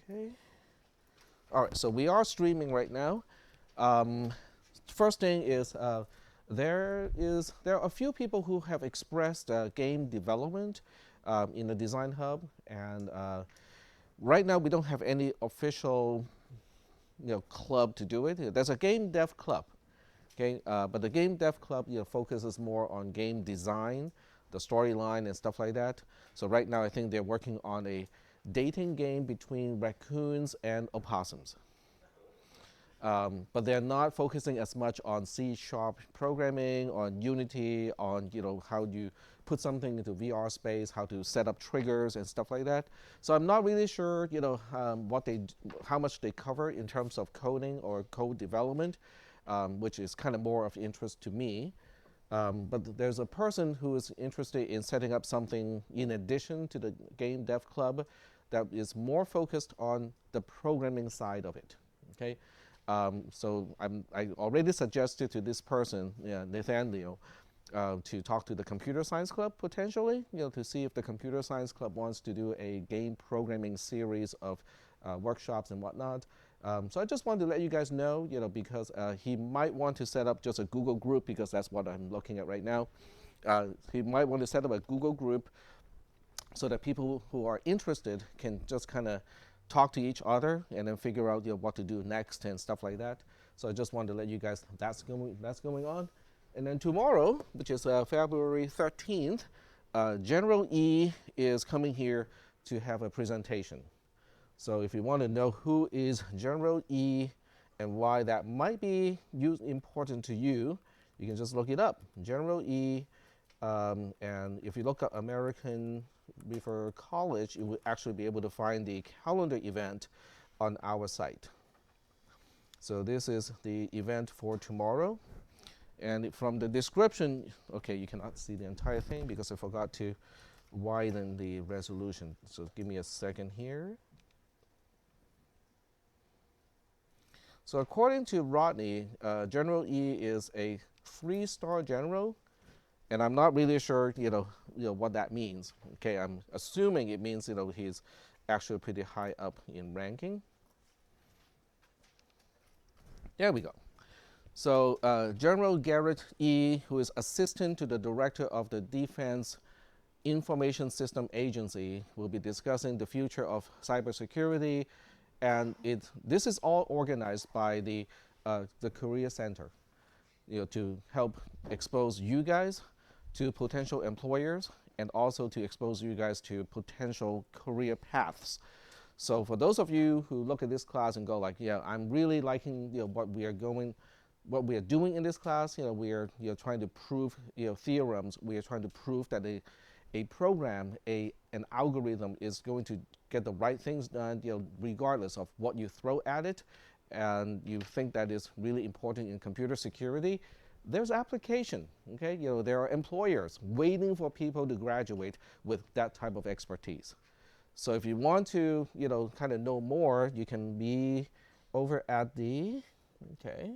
Okay. All right, so we are streaming right now. First thing is there are a few people who have expressed game development in the Design Hub, and right now we don't have any official club to do it. There's a game dev club, okay, but the game dev club focuses more on game design, the storyline and stuff like that. So right now I think they're working on a dating game between raccoons and opossums. But they're not focusing as much on C# programming, on Unity, on how you put something into VR space, how to set up triggers and stuff like that. So I'm not really sure how much they cover in terms of coding or code development, which is kind of more of interest to me. But there's a person who is interested in setting up something in addition to the game dev club that is more focused on the programming side of it. Okay. So I already suggested to this person, Nathaniel, to talk to the computer science club potentially, to see if the computer science club wants to do a game programming series of workshops and whatnot. So I just wanted to let you guys know, because he might want to set up just a Google group, because that's what I'm looking at right now. He might want to set up a Google group so that people who are interested can just kind of talk to each other and then figure out what to do next and stuff like that. So I just wanted to let you guys that's going on. And then tomorrow, which is February 13th, General E is coming here to have a presentation. So if you want to know who is General E and why that might be important to you, you can just look it up, General E. And if you look up American River College, you will actually be able to find the calendar event on our site. So this is the event for tomorrow. And from the description, okay, you cannot see the entire thing because I forgot to widen the resolution. So give me a second here. So according to Rodney, General E is a 3-star general. And I'm not really sure, what that means. Okay, I'm assuming it means, he's actually pretty high up in ranking. There we go. So General Garrett E., who is assistant to the director of the Defense Information System Agency, will be discussing the future of cybersecurity, and this is all organized by the Career Center, to help expose you guys to potential employers and also to expose you guys to potential career paths. So for those of you who look at this class and go like, yeah, I'm really liking what we are doing in this class. We are trying to prove theorems. We are trying to prove that a program, an algorithm is going to get the right things done, regardless of what you throw at it, and you think that is really important in computer security. There's application, okay? There are employers waiting for people to graduate with that type of expertise. So if you want to, kind of know more, you can be over at the, okay,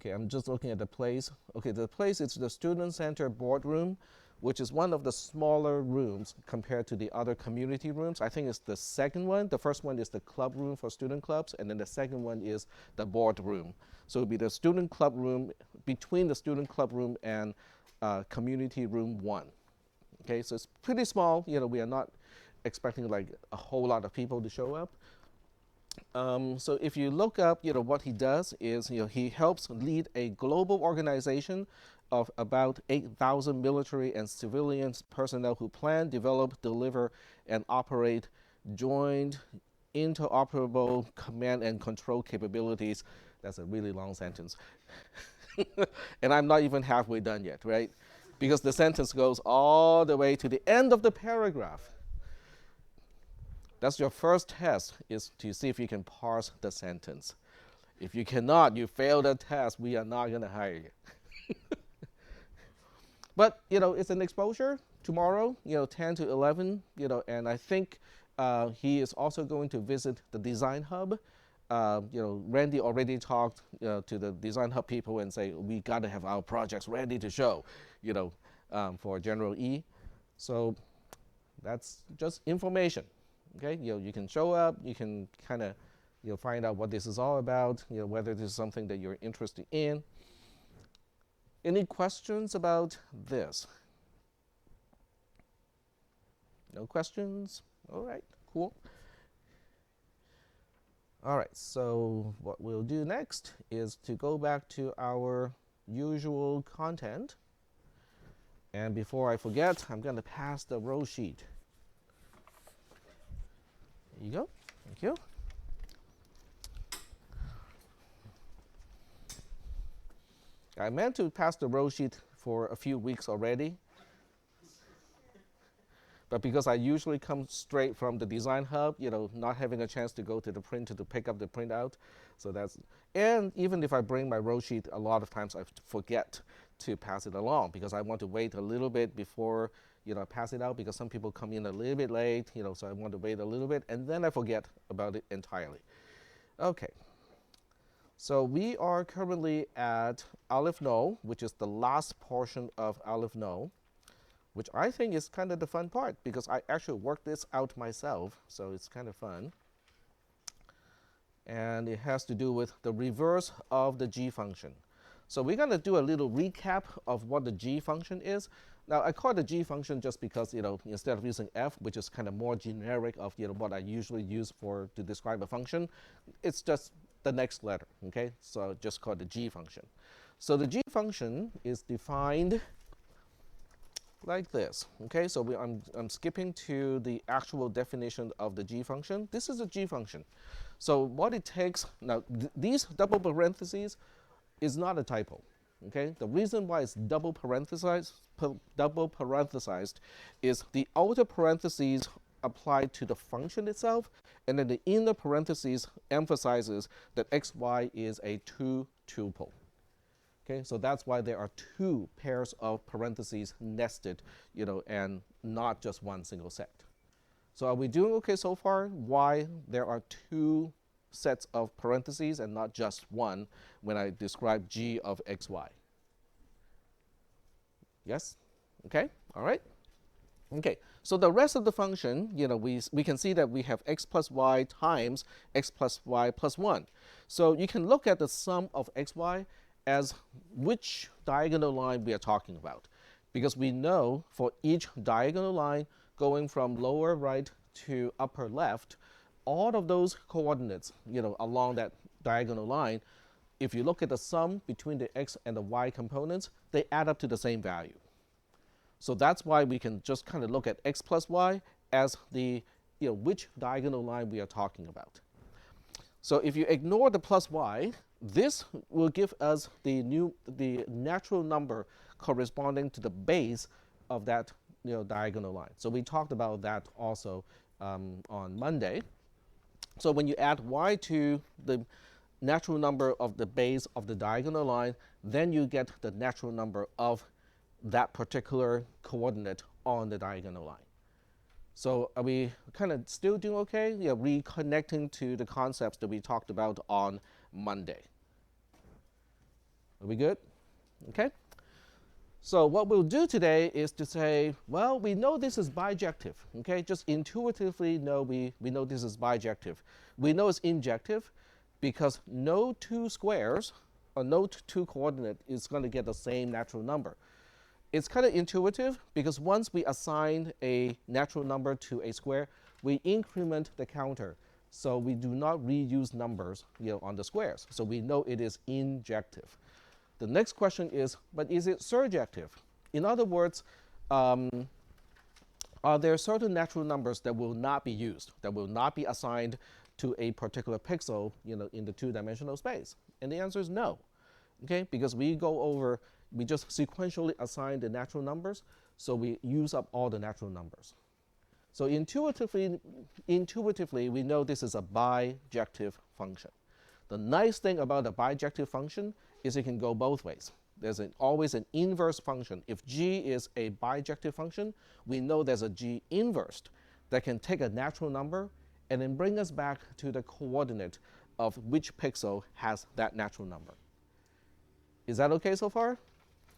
I'm just looking at the place. Okay, the place is the Student Center Boardroom, which is one of the smaller rooms compared to the other community rooms. I think it's the second one. The first one is the club room for student clubs, and then the second one is the boardroom. So it'll be the student club room, between the student club room and community room 1. Okay, so it's pretty small. We are not expecting like a whole lot of people to show up. So if you look up, what he does is, he helps lead a global organization of about 8,000 military and civilian personnel who plan, develop, deliver, and operate joint interoperable command and control capabilities. That's a really long sentence. And I'm not even halfway done yet, right? Because the sentence goes all the way to the end of the paragraph. That's your first test, is to see if you can parse the sentence. If you cannot, you fail the test, we are not going to hire you. But, it's an exposure tomorrow, 10 to 11, and I think he is also going to visit the Design Hub. Randy already talked to the Design Hub people and say, we got to have our projects ready to show, for General E. So that's just information. Okay, you can show up, you can kind of find out what this is all about, whether this is something that you're interested in. Any questions about this? No questions? All right, cool. All right, so what we'll do next is to go back to our usual content. And before I forget, I'm going to pass the row sheet. There you go. Thank you. I meant to pass the row sheet for a few weeks already. But because I usually come straight from the design hub, not having a chance to go to the printer to pick up the printout. So and even if I bring my row sheet, a lot of times I forget to pass it along because I want to wait a little bit before, I pass it out because some people come in a little bit late, so I want to wait a little bit and then I forget about it entirely. Okay. So we are currently at Aleph No, which is the last portion of Aleph No, which I think is kind of the fun part because I actually worked this out myself, so it's kind of fun. And it has to do with the reverse of the g function. So we're going to do a little recap of what the g function is. Now, I call it the g function just because, instead of using f, which is kind of more generic of, what I usually use to describe a function, it's just the next letter, okay? So just call it the g function. So the g function is defined like this, okay? So I'm skipping to the actual definition of the g function. This is a g function. So what it takes, now these double parentheses is not a typo, okay? The reason why it's double parenthesized is the outer parentheses applied to the function itself, and then the inner parentheses emphasizes that xy is a two tuple. Okay, so that's why there are two pairs of parentheses nested, and not just one single set. So are we doing okay so far? Why there are two sets of parentheses and not just one when I describe g of xy? Yes? Okay, all right. Okay, so the rest of the function, we can see that we have x plus y times x plus y plus 1. So you can look at the sum of xy as which diagonal line we are talking about. Because we know for each diagonal line going from lower right to upper left, all of those coordinates, along that diagonal line, if you look at the sum between the x and the y components, they add up to the same value. So that's why we can just kind of look at x plus y as the, which diagonal line we are talking about. So if you ignore the plus y, this will give us the natural number corresponding to the base of that diagonal line. So we talked about that also on Monday. So when you add y to the natural number of the base of the diagonal line, then you get the natural number of that particular coordinate on the diagonal line. So are we kind of still doing okay? Yeah, reconnecting to the concepts that we talked about on Monday. Are we good? Okay. So what we'll do today is to say, well, we know this is bijective. Okay, just intuitively know we know this is bijective. We know it's injective because no two squares or no two coordinate is going to get the same natural number. It's kind of intuitive because once we assign a natural number to a square, we increment the counter. So we do not reuse numbers on the squares. So we know it is injective. The next question is, but is it surjective? In other words, are there certain natural numbers that will not be used, that will not be assigned to a particular pixel in the two-dimensional space? And the answer is no. Okay, because we just sequentially assign the natural numbers, so we use up all the natural numbers. So intuitively, we know this is a bijective function. The nice thing about a bijective function is it can go both ways. There's always an inverse function. If g is a bijective function, we know there's a g inverse that can take a natural number and then bring us back to the coordinate of which pixel has that natural number. Is that okay so far?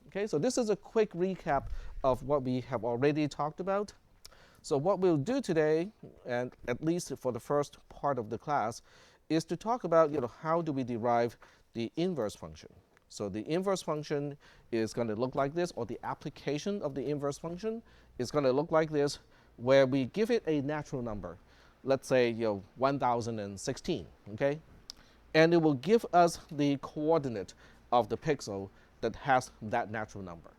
Okay, so this is a quick recap of what we have already talked about. So what we'll do today, and at least for the first part of the class, is to talk about how do we derive the inverse function. So the inverse function is going to look like this, or the application of the inverse function is going to look like this, where we give it a natural number, let's say 1016, okay? And it will give us the coordinate of the pixel that has that natural number.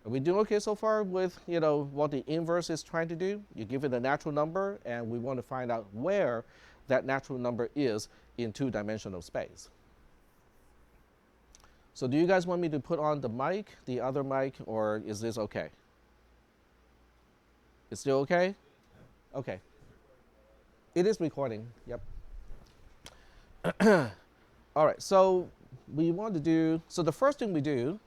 Are we doing okay so far with what the inverse is trying to do? You give it a natural number, and we want to find out where that natural number is in two-dimensional space. So do you guys want me to put on the mic, the other mic, or is this okay? It's still okay? Okay. It is recording, yep. All right, so we want to do, so the first thing we do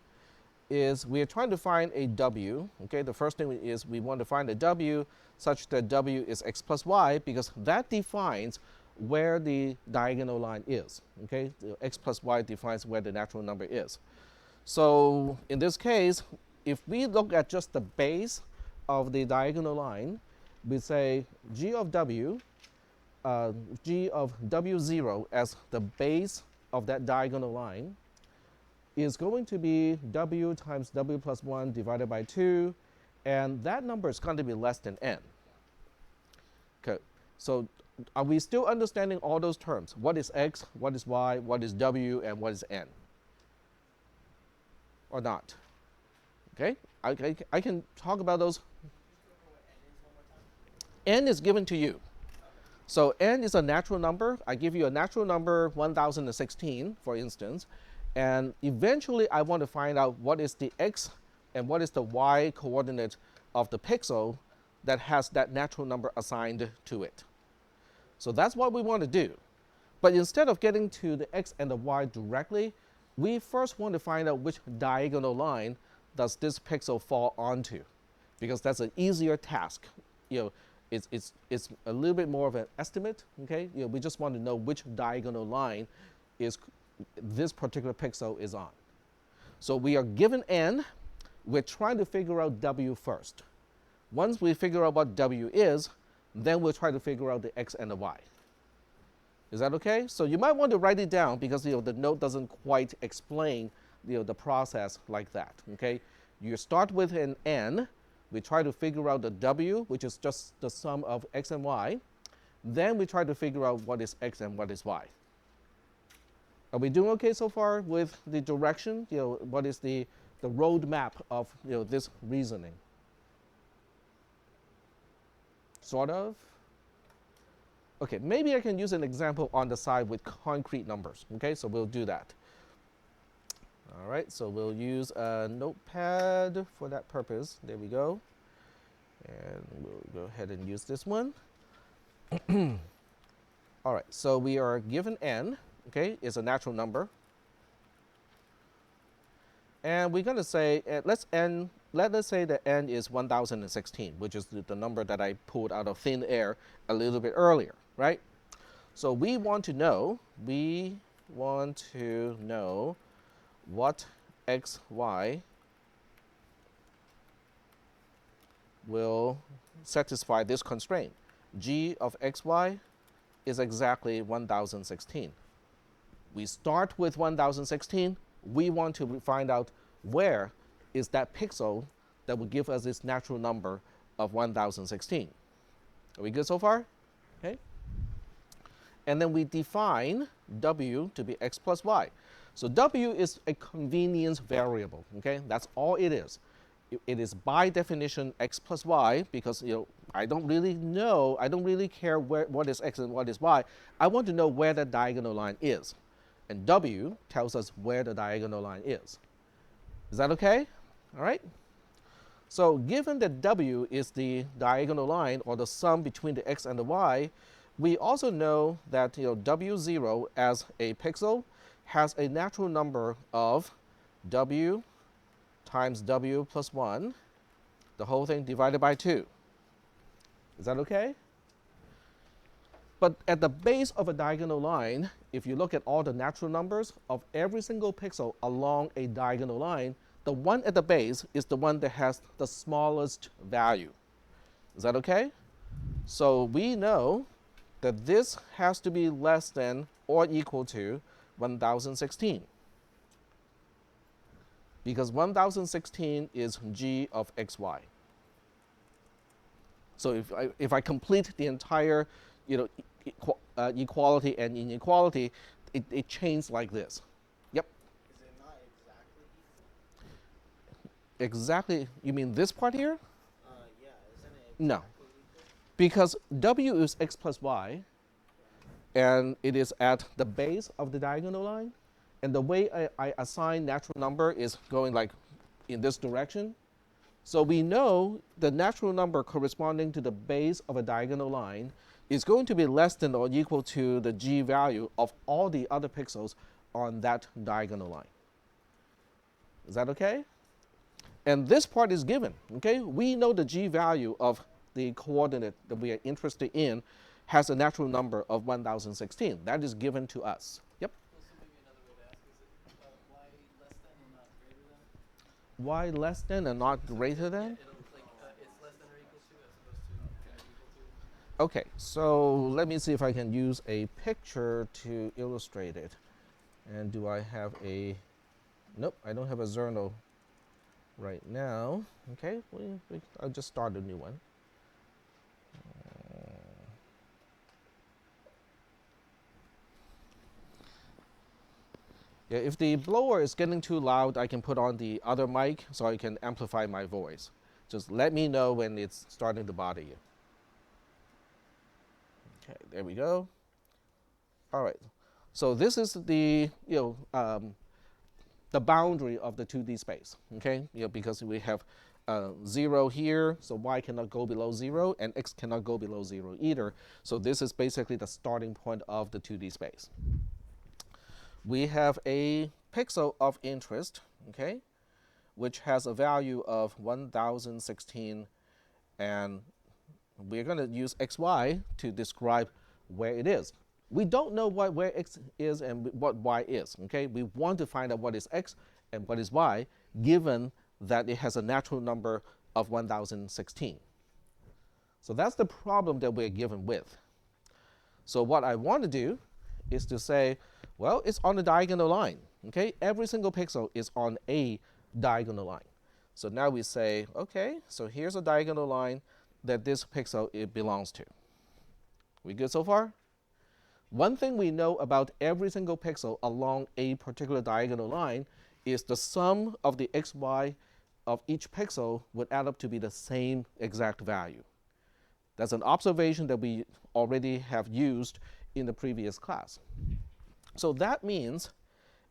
is we are trying to find a w, okay? The first thing is we want to find a w such that w is x plus y, because that defines where the diagonal line is, okay? The x plus y defines where the natural number is. So in this case, if we look at just the base of the diagonal line, we say g of w w0 as the base of that diagonal line is going to be w times w plus 1 divided by 2, and that number is going to be less than n. Okay, so are we still understanding all those terms? What is x, what is y, what is w, and what is n? Or not? Okay, I can talk about those. N is given to you. So n is a natural number. I give you a natural number 1016, for instance, and eventually I want to find out what is the x and what is the y coordinate of the pixel that has that natural number assigned to it. So that's what we want to do. But instead of getting to the x and the y directly, we first want to find out which diagonal line does this pixel fall onto, because that's an easier task. It's a little bit more of an estimate, okay? We just want to know which diagonal line is this particular pixel is on. So we are given n, we're trying to figure out w first. Once we figure out what w is, then we'll try to figure out the x and the y. Is that okay? So you might want to write it down, because the note doesn't quite explain the process like that, okay? You start with an n, we try to figure out the w, which is just the sum of x and y. Then we try to figure out what is x and what is y. Are we doing okay so far with the direction? What is the roadmap of this reasoning? Sort of? Okay, maybe I can use an example on the side with concrete numbers. Okay, so we'll do that. All right, so we'll use a notepad for that purpose. There we go. And we'll go ahead and use this one. All right, so we are given n, okay, is a natural number. And we're going to say, let us say that n is 1016, which is the number that I pulled out of thin air a little bit earlier, right? So we want to know what x, y will satisfy this constraint. G of xy is exactly 1016. We start with 1016. We want to find out where is that pixel that will give us this natural number of 1016. Are we good so far? Okay. And then we define w to be x plus y. So w is a convenience variable, okay? That's all it is. It is by definition x plus y, because I don't really care what is x and what is y. I want to know where the diagonal line is. And w tells us where the diagonal line is. Is that okay? All right? So given that w is the diagonal line, or the sum between the x and the y, we also know that w0 as a pixel has a natural number of w times w plus 1, the whole thing divided by 2. Is that okay? But at the base of a diagonal line, if you look at all the natural numbers of every single pixel along a diagonal line, the one at the base is the one that has the smallest value. Is that okay? So we know that this has to be less than or equal to 1016. Because 1016 is g of xy. So if I complete the entire equality and inequality, it changes like this. Yep. Is it not exactly equal? Exactly. You mean this part here? Yeah, isn't it No. exactly equal? Because w is x plus y, and it is at the base of the diagonal line. And the way I assign natural number is going like in this direction. So we know the natural number corresponding to the base of a diagonal line is going to be less than or equal to the g value of all the other pixels on that diagonal line. Is that okay? And this part is given, okay? We know the g value of the coordinate that we are interested in has a natural number of 1016. That is given to us. Yep. Also, maybe another way to ask is it y less than and not greater than? Y less than and not greater than? Yeah, it'll like it's less than or equal to as opposed to kind of equal to. Okay, so let me see if I can use a picture to illustrate it. And do I have a, nope, I don't have a Zerno right now. Okay, I'll just start a new one. Yeah, if the blower is getting too loud, I can put on the other mic so I can amplify my voice. Just let me know when it's starting to bother you. Okay, there we go. All right, so this is the the boundary of the 2D space. Okay, because we have 0 here, so y cannot go below 0, and x cannot go below 0 either. So this is basically the starting point of the 2D space. We have a pixel of interest, okay, which has a value of 1016, and we're going to use xy to describe where it is. We don't know where x is and what y is, okay? We want to find out what is x and what is y, given that it has a natural number of 1016. So that's the problem that we're given with. So what I want to do is to say, well, it's on a diagonal line, okay? Every single pixel is on a diagonal line. So now we say, okay, so here's a diagonal line that this pixel it belongs to. We good so far? One thing we know about every single pixel along a particular diagonal line is the sum of the xy of each pixel would add up to be the same exact value. That's an observation that we already have used in the previous class. So that means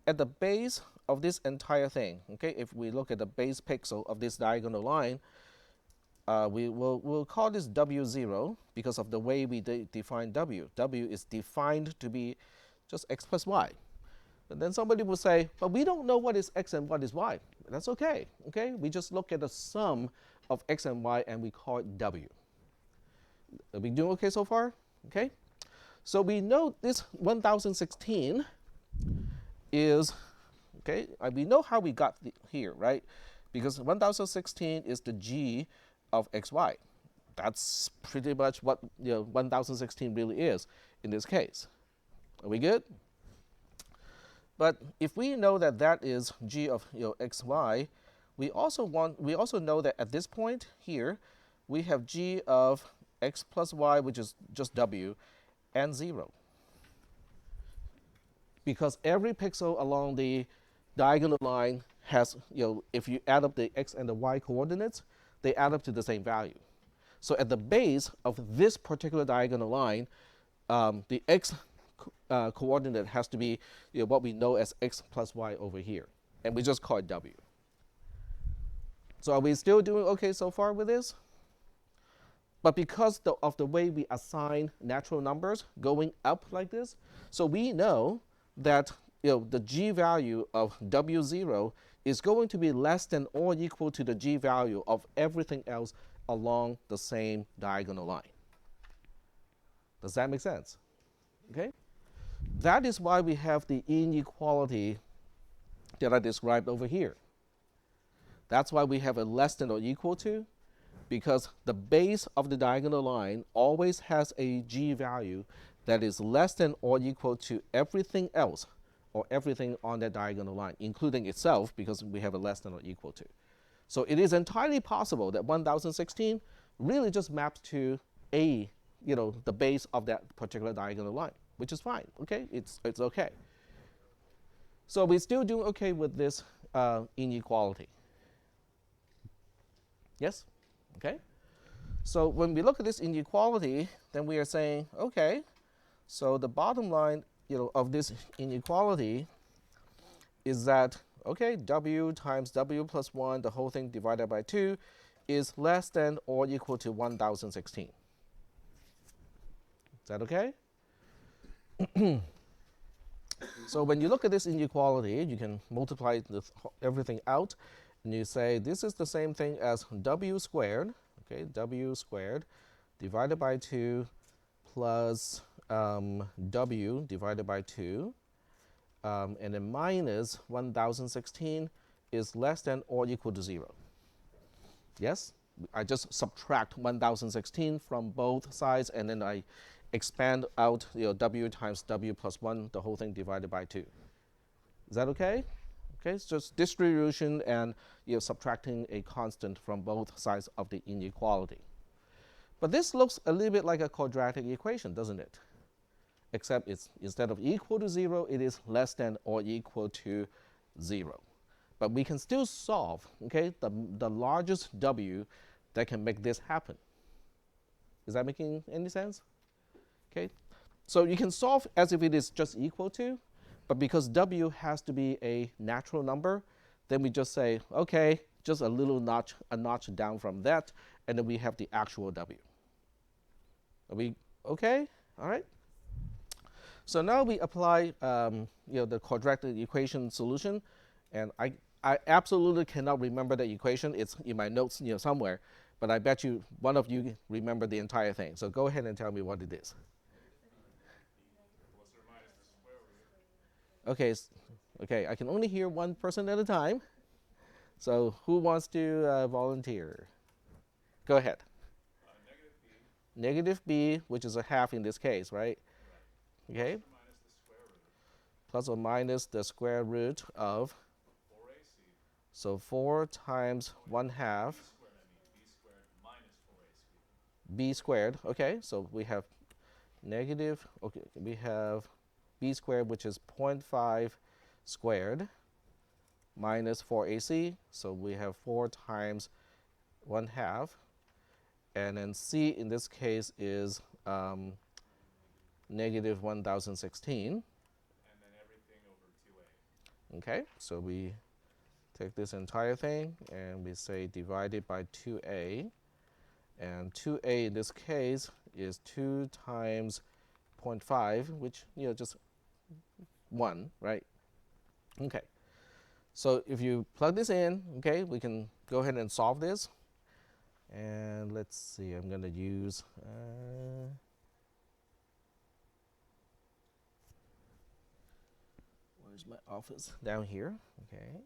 at the base of this entire thing, okay, if we look at the base pixel of this diagonal line, we'll call this W0 because of the way we define W. W is defined to be just x plus y. But then somebody will say, but we don't know what is x and what is y. That's okay, okay? We just look at the sum of x and y and we call it W. Are we doing okay so far? Okay? So we know this 1016 is, okay, we know how we got here, right? Because 1016 is the g of xy. That's pretty much what 1016 really is in this case. Are we good? But if we know that that is g of xy, we also know that at this point here we have g of x plus y, which is just w, and 0. Because every pixel along the diagonal line has, if you add up the x and the y coordinates, they add up to the same value. So at the base of this particular diagonal line, the x coordinate has to be what we know as x plus y over here. And we just call it w. So are we still doing okay so far with this? But because of the way we assign natural numbers going up like this, so we know that the g value of w0 is going to be less than or equal to the g value of everything else along the same diagonal line. Does that make sense? Okay? That is why we have the inequality that I described over here. That's why we have a less than or equal to, because the base of the diagonal line always has a g value that is less than or equal to everything else or everything on that diagonal line, including itself, because we have a less than or equal to. So it is entirely possible that 1016 really just maps to a, the base of that particular diagonal line, which is fine. Okay, it's okay. So we still do okay with this inequality. Yes? Okay? So when we look at this inequality, then we are saying, okay, so the bottom line of this inequality is that, okay, w times w plus 1, the whole thing divided by 2, is less than or equal to 1016. Is that okay? So when you look at this inequality, you can multiply everything out, and you say this is the same thing as w squared, okay, w squared divided by 2 plus w divided by 2, and then minus 1016 is less than or equal to 0. Yes? I just subtract 1016 from both sides, and then I expand out w times w plus 1, the whole thing divided by 2. Is that okay? Okay, it's just distribution and subtracting a constant from both sides of the inequality. But this looks a little bit like a quadratic equation, doesn't it? Except it's instead of equal to 0, it is less than or equal to 0. But we can still solve, okay, the largest w that can make this happen. Is that making any sense? Okay, so you can solve as if it is just equal to, but because w has to be a natural number, then we just say, okay, just a notch down from that, and then we have the actual w. Are we okay? All right. So now we apply the quadratic equation solution, and I absolutely cannot remember the equation. It's in my notes somewhere, but I bet you one of you remember the entire thing. So go ahead and tell me what it is. Okay, okay, I can only hear one person at a time. So who wants to volunteer? Go ahead. Negative b, which is a half in this case, right? Okay. Plus or minus the square root of. So 4 times 1/2 b squared. Okay, so we have negative, okay, we have b squared, which is 0.5 squared, minus 4ac. So we have 4 times 1/2. And then c in this case is negative 1016. And then everything over 2a. Okay, so we take this entire thing and we say divided by 2a. And 2a in this case is 2 times 0.5, which, just 1, right? Okay. So if you plug this in, okay, we can go ahead and solve this. And let's see, I'm going to use where's my office? Down here. Okay.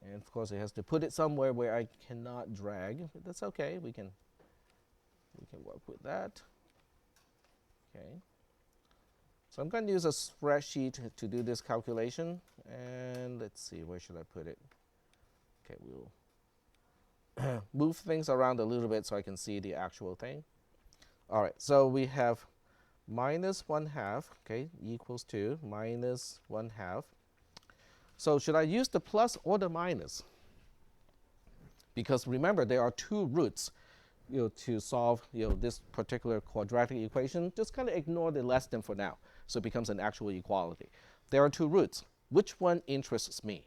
And of course it has to put it somewhere where I cannot drag, but that's okay. We can work with that. Okay. So I'm going to use a spreadsheet to do this calculation, and let's see, where should I put it? Okay, we'll move things around a little bit so I can see the actual thing. All right, so we have minus 1/2, okay, equals to minus 1/2. So should I use the plus or the minus? Because remember, there are two roots to solve this particular quadratic equation. Just kind of ignore the less than for now. So it becomes an actual equality. There are two roots. Which one interests me?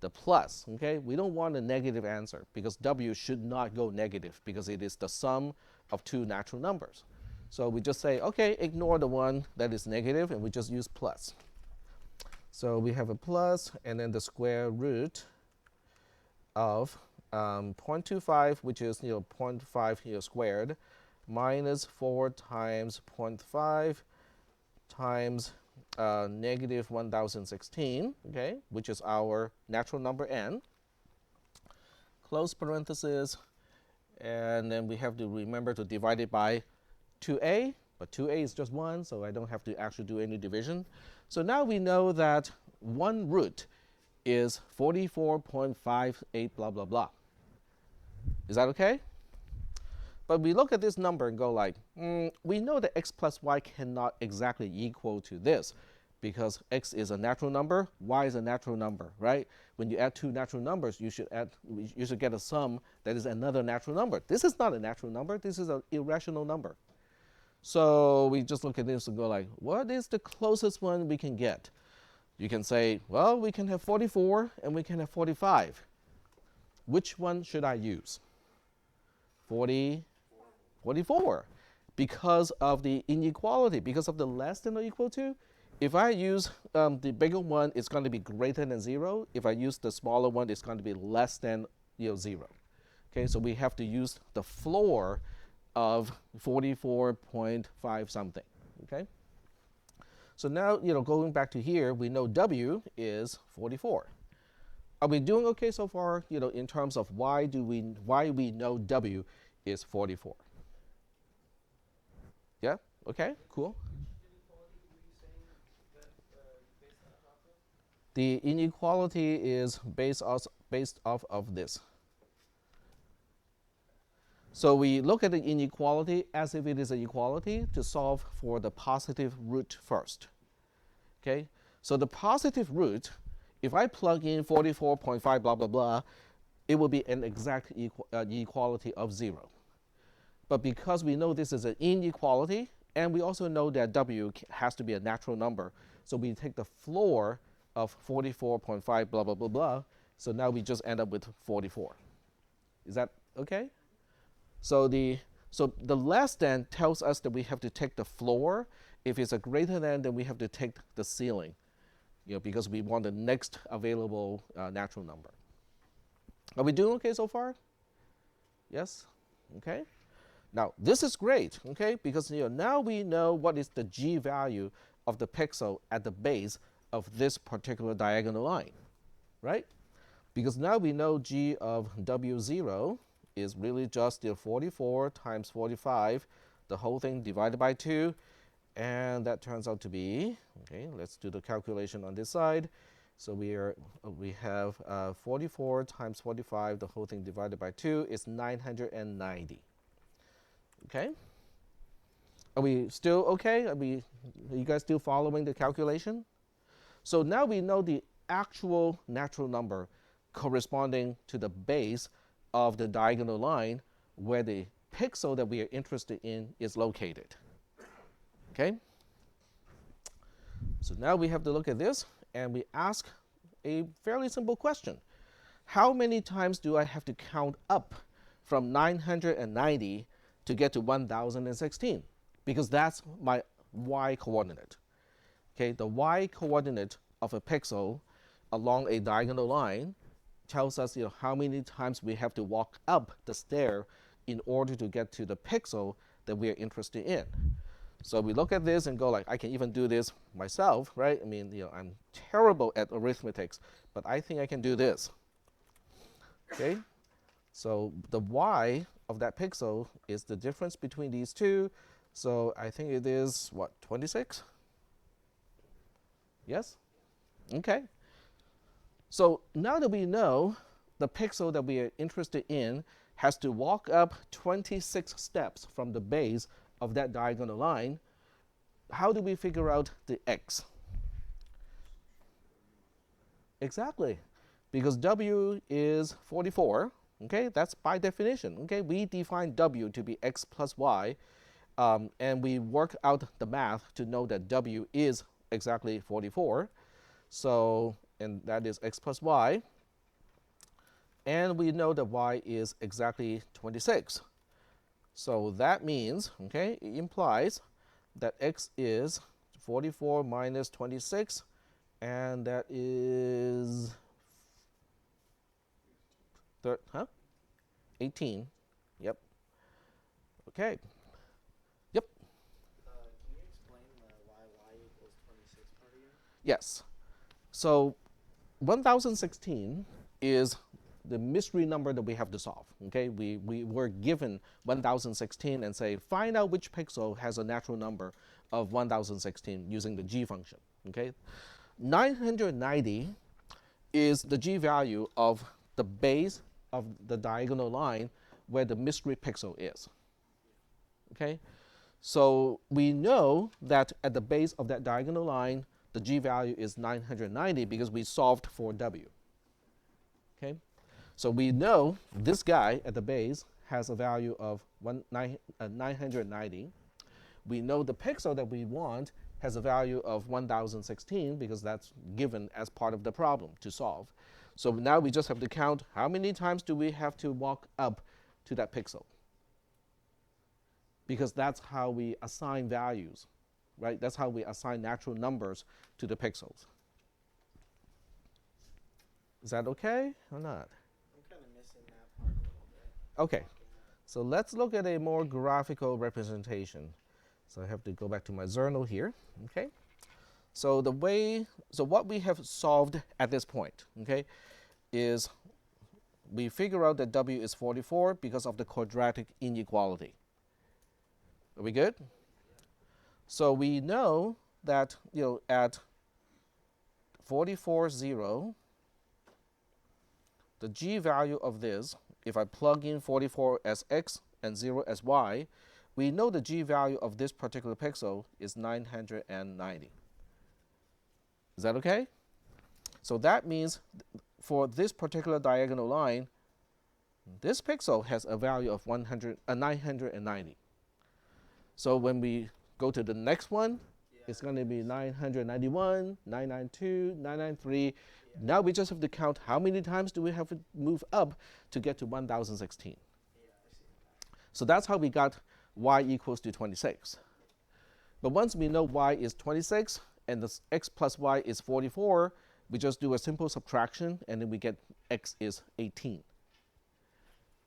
The plus, okay? We don't want a negative answer because w should not go negative because it is the sum of two natural numbers. So we just say, okay, ignore the one that is negative, and we just use plus. So we have a plus and then the square root of 0.25, which is 0.5 squared, minus 4 times 0.5 times negative 1016, okay, which is our natural number n. close parenthesis, and then we have to remember to divide it by 2a, but 2a is just 1, so I don't have to actually do any division. So now we know that 1 root is 44.58 blah blah blah. Is that okay? But we look at this number and go like, we know that x plus y cannot exactly equal to this, because x is a natural number, y is a natural number, right? When you add two natural numbers, you should get a sum that is another natural number. This is not a natural number, this is an irrational number. So we just look at this and go like, what is the closest one we can get? You can say, well, we can have 44 and we can have 45. Which one should I use? 44. Because of the inequality, because of the less than or equal to. If I use the bigger one, it's going to be greater than 0. If I use the smaller one, it's going to be less than 0. Okay, so we have to use the floor of 44.5 something. Okay. So now, going back to here, we know W is 44. Are we doing okay so far? In terms of why we know W is 44. Yeah. Okay. Cool. The inequality is based off of this. So we look at the inequality as if it is an equality to solve for the positive root first. Okay? So the positive root, if I plug in 44.5 blah blah blah, it will be an exact equality of 0. But because we know this is an inequality, and we also know that W has to be a natural number, so we take the floor of 44.5 blah blah blah blah, so now we just end up with 44. Is that okay? So the less than tells us that we have to take the floor. If it's a greater than, then we have to take the ceiling, because we want the next available natural number. Are we doing okay so far? Yes? Okay. Now this is great, okay, because now we know what is the g value of the pixel at the base of this particular diagonal line, right? Because now we know g of W0 is really just 44 times 45, the whole thing divided by 2, and that turns out to be, okay, let's do the calculation on this side. So we have 44 times 45, the whole thing divided by 2 is 990. Okay? Are we still okay? Are you guys still following the calculation? So now we know the actual natural number corresponding to the base of the diagonal line where the pixel that we are interested in is located. Okay? So now we have to look at this and we ask a fairly simple question. How many times do I have to count up from 990 to get to 1016? Because that's my y coordinate. Okay, the y coordinate of a pixel along a diagonal line tells us how many times we have to walk up the stair in order to get to the pixel that we are interested in. So we look at this and go like, I can even do this myself, right? I mean, I'm terrible at arithmetics, but I think I can do this. Okay, so the y of that pixel is the difference between these two. So I think it is, what, 26? Yes? Okay. So now that we know the pixel that we are interested in has to walk up 26 steps from the base of that diagonal line, how do we figure out the x? Exactly. Because W is 44, okay? That's by definition, okay? We define W to be x plus y, and we work out the math to know that W is exactly 44. So, and that is x plus y. And we know that y is exactly 26. So that means, okay, it implies that x is 44 minus 26, and that is 18. Yep. Okay. Yep. Can you explain why y equals 26 part again? Yes. So 1016 is the mystery number that we have to solve. Okay, we were given 1016 and say find out which pixel has a natural number of 1016 using the g function. Okay, 990 is the g value of the base of the diagonal line where the mystery pixel is. Okay, so we know that at the base of that diagonal line, the g value is 990 because we solved for w. Okay, so we know this guy at the base has a value of 990. We know the pixel that we want has a value of 1016 because that's given as part of the problem to solve. So now we just have to count how many times do we have to walk up to that pixel, because that's how we assign values, right? That's how we assign natural numbers to the pixels. Is that okay or not? I'm kind of missing that part a little bit. Okay, so let's look at a more graphical representation. So I have to go back to my journal here. Okay, so what we have solved at this point, okay, is we figure out that w is 44 because of the quadratic inequality. Are we good? So we know that at 44, 0, the g value of this, if I plug in 44 as x and 0 as y, we know the g value of this particular pixel is 990. Is that okay? So that means for this particular diagonal line, this pixel has a value of 990. So when we go to the next one, it's going to be 991, 992, 993. Yeah. Now we just have to count how many times do we have to move up to get to 1016. So that's how we got y equals to 26. But once we know y is 26 and the x plus y is 44, we just do a simple subtraction and then we get x is 18.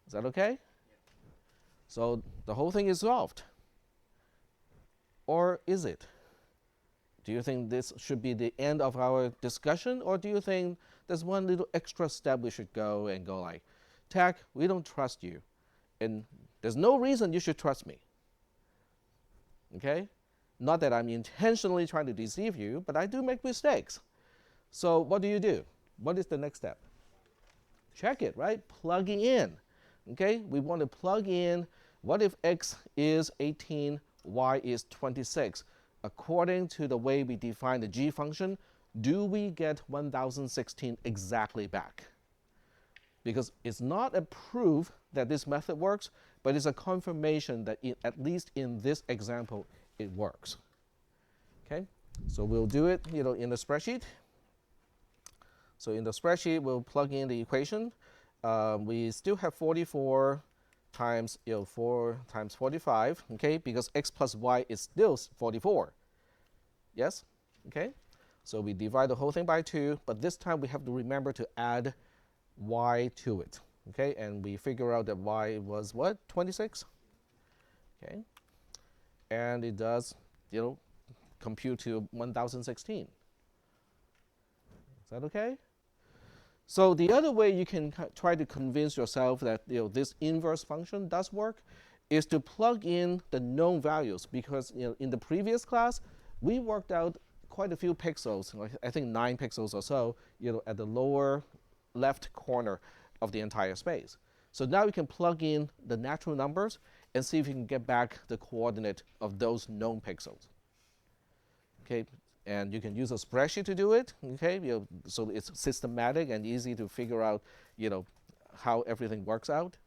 Is that okay? Yeah. So the whole thing is solved. Or is it? Do you think this should be the end of our discussion, or do you think there's one little extra step we should go and go like, Tech, we don't trust you, and there's no reason you should trust me. Okay? Not that I'm intentionally trying to deceive you, but I do make mistakes. So what do? What is the next step? Check it, right? Plugging in. Okay? We want to plug in what if x is 18, y is 26. According to the way we define the g function, do we get 1016 exactly back? Because it's not a proof that this method works, but it's a confirmation that at least in this example, it works. Okay, so we'll do it in the spreadsheet. So in the spreadsheet, we'll plug in the equation. We still have 44 times 4 times 45, okay, because x plus y is still 44. Yes? Okay? So we divide the whole thing by 2, but this time we have to remember to add y to it. Okay? And we figure out that y was what? 26? Okay? And it does, compute to 1016. Is that okay? So the other way you can try to convince yourself that this inverse function does work is to plug in the known values, because in the previous class we worked out quite a few pixels, I think 9 pixels or so, at the lower left corner of the entire space. So now we can plug in the natural numbers and see if we can get back the coordinate of those known pixels. Okay. And you can use a spreadsheet to do it, okay? So it's systematic and easy to figure out, how everything works out.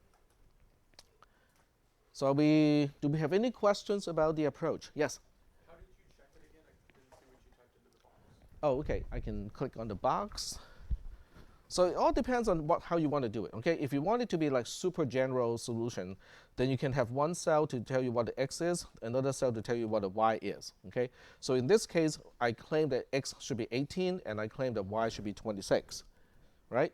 So do we have any questions about the approach? Yes? How did you check it again? I didn't see what you typed into the box. Oh, okay. I can click on the box. So it all depends on how you want to do it, okay? If you want it to be like super general solution, then you can have one cell to tell you what the x is, another cell to tell you what the y is, okay? So in this case, I claim that x should be 18, and I claim that y should be 26, right?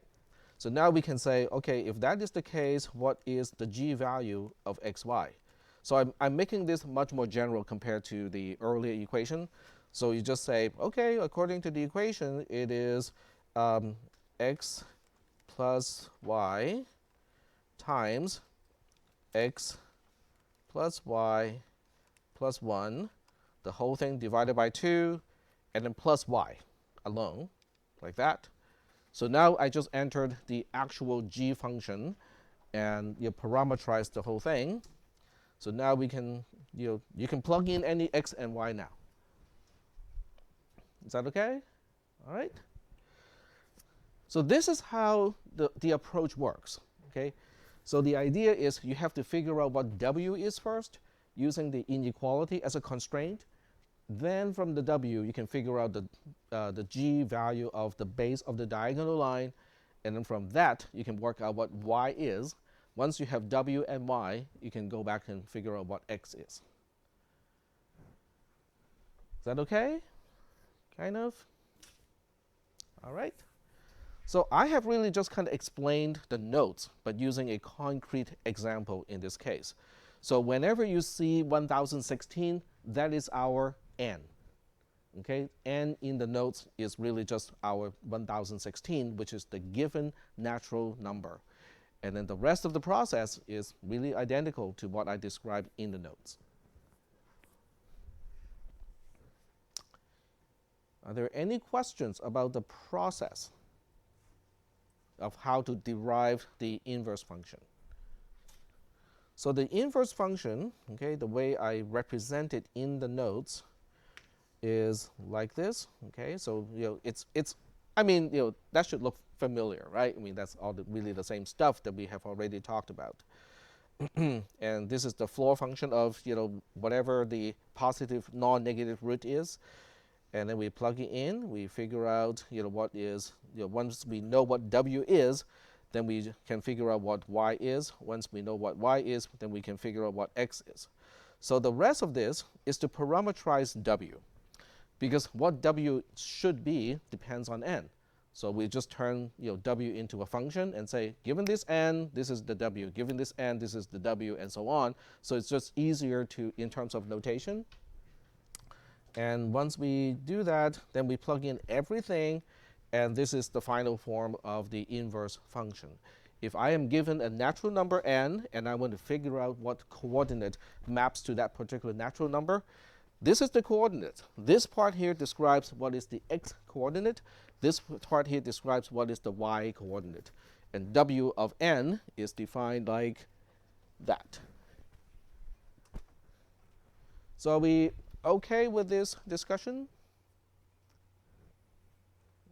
So now we can say, okay, if that is the case, what is the g value of xy? So I'm making this much more general compared to the earlier equation. So you just say, okay, according to the equation, it is x plus y times x plus y plus 1, the whole thing divided by 2, and then plus y alone, like that. So now I just entered the actual g function and you parameterize the whole thing. So now we can, you can plug in any x and y now. Is that okay? All right. So this is how the approach works. Okay. So the idea is you have to figure out what w is first, using the inequality as a constraint. Then from the w, you can figure out the g value of the base of the diagonal line. And then from that, you can work out what y is. Once you have w and y, you can go back and figure out what x is. Is that okay? Kind of? All right. So I have really just kind of explained the nodes, but using a concrete example in this case. So whenever you see 1016, that is our n. Okay, n in the nodes is really just our 1016, which is the given natural number. And then the rest of the process is really identical to what I described in the notes. Are there any questions about the process of how to derive the inverse function? So the inverse function, okay, the way I represent it in the notes is like this. Okay, so it's I mean, that should look familiar, right? I mean, that's all really the same stuff that we have already talked about. And this is the floor function of whatever the positive non-negative root is. And then we plug it in, we figure out what is, once we know what w is, then we can figure out what y is. Once we know what y is, then we can figure out what x is. So the rest of this is to parameterize w, because what w should be depends on n. So we just turn w into a function and say, given this n, this is the w. Given this n, this is the w, and so on. So it's just easier in terms of notation. And once we do that, then we plug in everything, and this is the final form of the inverse function. If I am given a natural number n, and I want to figure out what coordinate maps to that particular natural number, this is the coordinate. This part here describes what is the x coordinate. This part here describes what is the y coordinate. And w of n is defined like that. So are we okay with this discussion?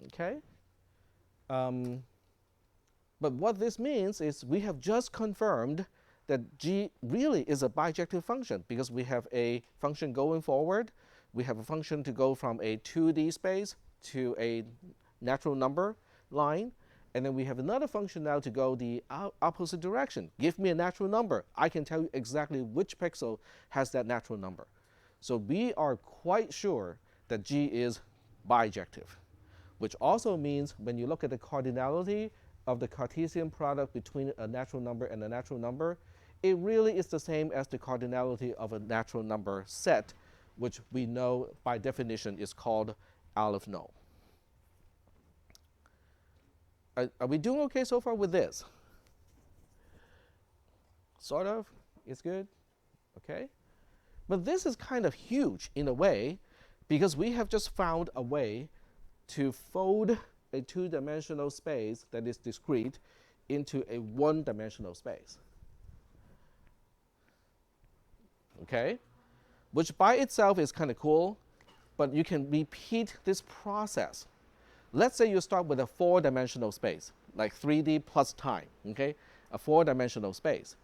Okay. But what this means is we have just confirmed that g really is a bijective function, because we have a function going forward. We have a function to go from a 2D space to a natural number line. And then we have another function now to go the opposite direction. Give me a natural number. I can tell you exactly which pixel has that natural number. So we are quite sure that g is bijective, which also means when you look at the cardinality of the Cartesian product between a natural number and a natural number, it really is the same as the cardinality of a natural number set, which we know by definition is called Aleph null. Are we doing okay so far with this? Sort of? It's good? Okay. But this is kind of huge in a way, because we have just found a way to fold a two-dimensional space that is discrete into a one-dimensional space. Okay? Which by itself is kind of cool, but you can repeat this process. Let's say you start with a four-dimensional space, like 3D plus time, okay? A four-dimensional space.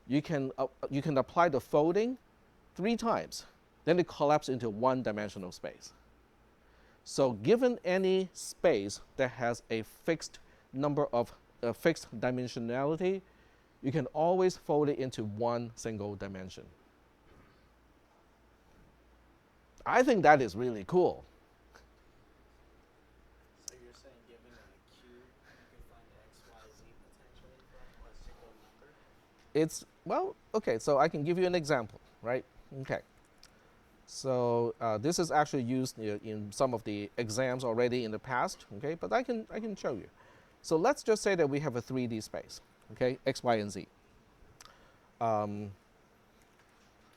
You can apply the folding 3 times, then it collapses into one-dimensional space. So given any space that has a fixed number of fixed dimensionality, you can always fold it into one single dimension. I think that is really cool. So you're saying given a cube, you can find x, y, z potentially from a single number? It's, well, okay, so I can give you an example, right? Okay. So this is actually used in some of the exams already in the past, okay? But I can show you. So let's just say that we have a 3D space, okay, x, y, and z.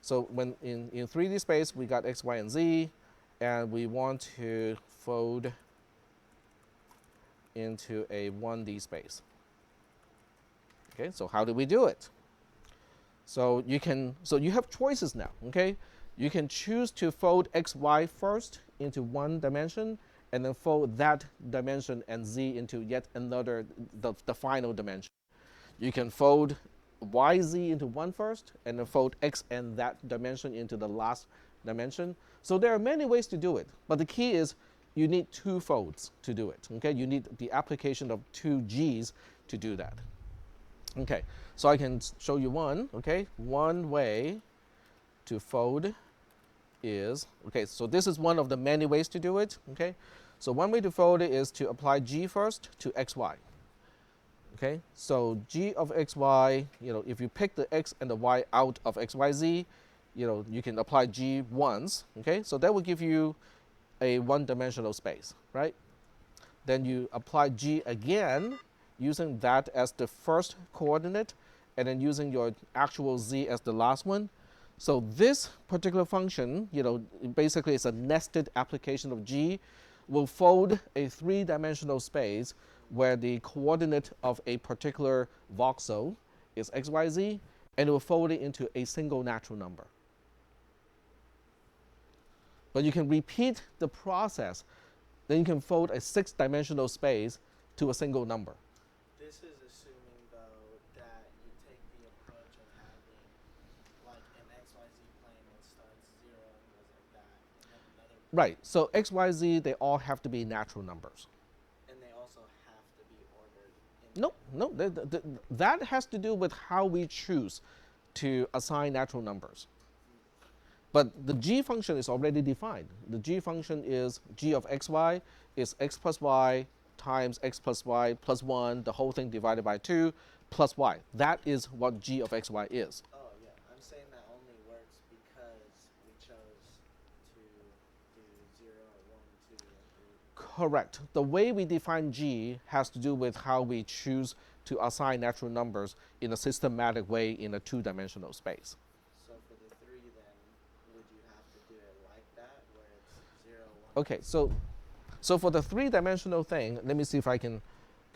So when in 3D space, we got x, y, and z, and we want to fold into a 1D space. Okay, so how do we do it? So you have choices now, okay? You can choose to fold x, y first into one dimension, and then fold that dimension and z into yet another, the final dimension. You can fold y, z into one first, and then fold x and that dimension into the last dimension. So there are many ways to do it, but the key is you need two folds to do it, okay? You need the application of two g's to do that. Okay, so I can show you one, okay? One way to fold is, okay, so this is one of the many ways to do it, okay? So one way to fold it is to apply g first to xy. Okay, so g of xy, if you pick the x and the y out of xyz, you can apply g once, okay? So that will give you a one-dimensional space, right? Then you apply g again, using that as the first coordinate, and then using your actual z as the last one. So this particular function, basically it's a nested application of g, will fold a three-dimensional space where the coordinate of a particular voxel is xyz, and it will fold it into a single natural number. But you can repeat the process, then you can fold a six-dimensional space to a single number. This is assuming, though, that you take the approach of having, like, an XYZ plane that starts 0 and goes like that, and then another plane. Right, so xyz, they all have to be natural numbers. And they also have to be ordered No, that has to do with how we choose to assign natural numbers. But the g function is already defined. The g function is g of xy is x plus y times x plus y plus 1, the whole thing divided by 2, plus y. That is what g of xy is. Oh, yeah. I'm saying that only works because we chose to do 0, 1, 2, and 3. Correct. The way we define g has to do with how we choose to assign natural numbers in a systematic way in a two-dimensional space. So for the 3, then, would you have to do it like that, where it's 0, 1? Okay, so for the three-dimensional thing, let me see if I can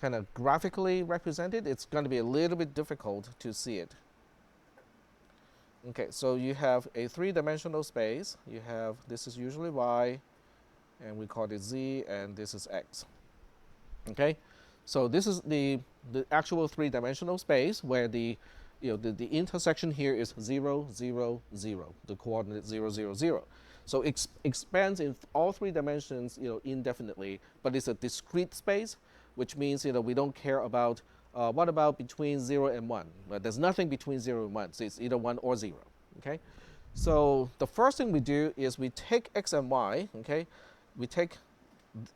kind of graphically represent it. It's going to be a little bit difficult to see it. Okay, so you have a three-dimensional space. You have, this is usually y, and we call it z, and this is x. Okay, so this is the actual three-dimensional space where the intersection here is 0, 0, 0, the coordinate 0, 0, 0. So it expands in all three dimensions, indefinitely, but it's a discrete space, which means, we don't care about what about between 0 and 1. But there's nothing between 0 and 1, so it's either 1 or 0. Okay, so the first thing we do is we take x and y. Okay, we take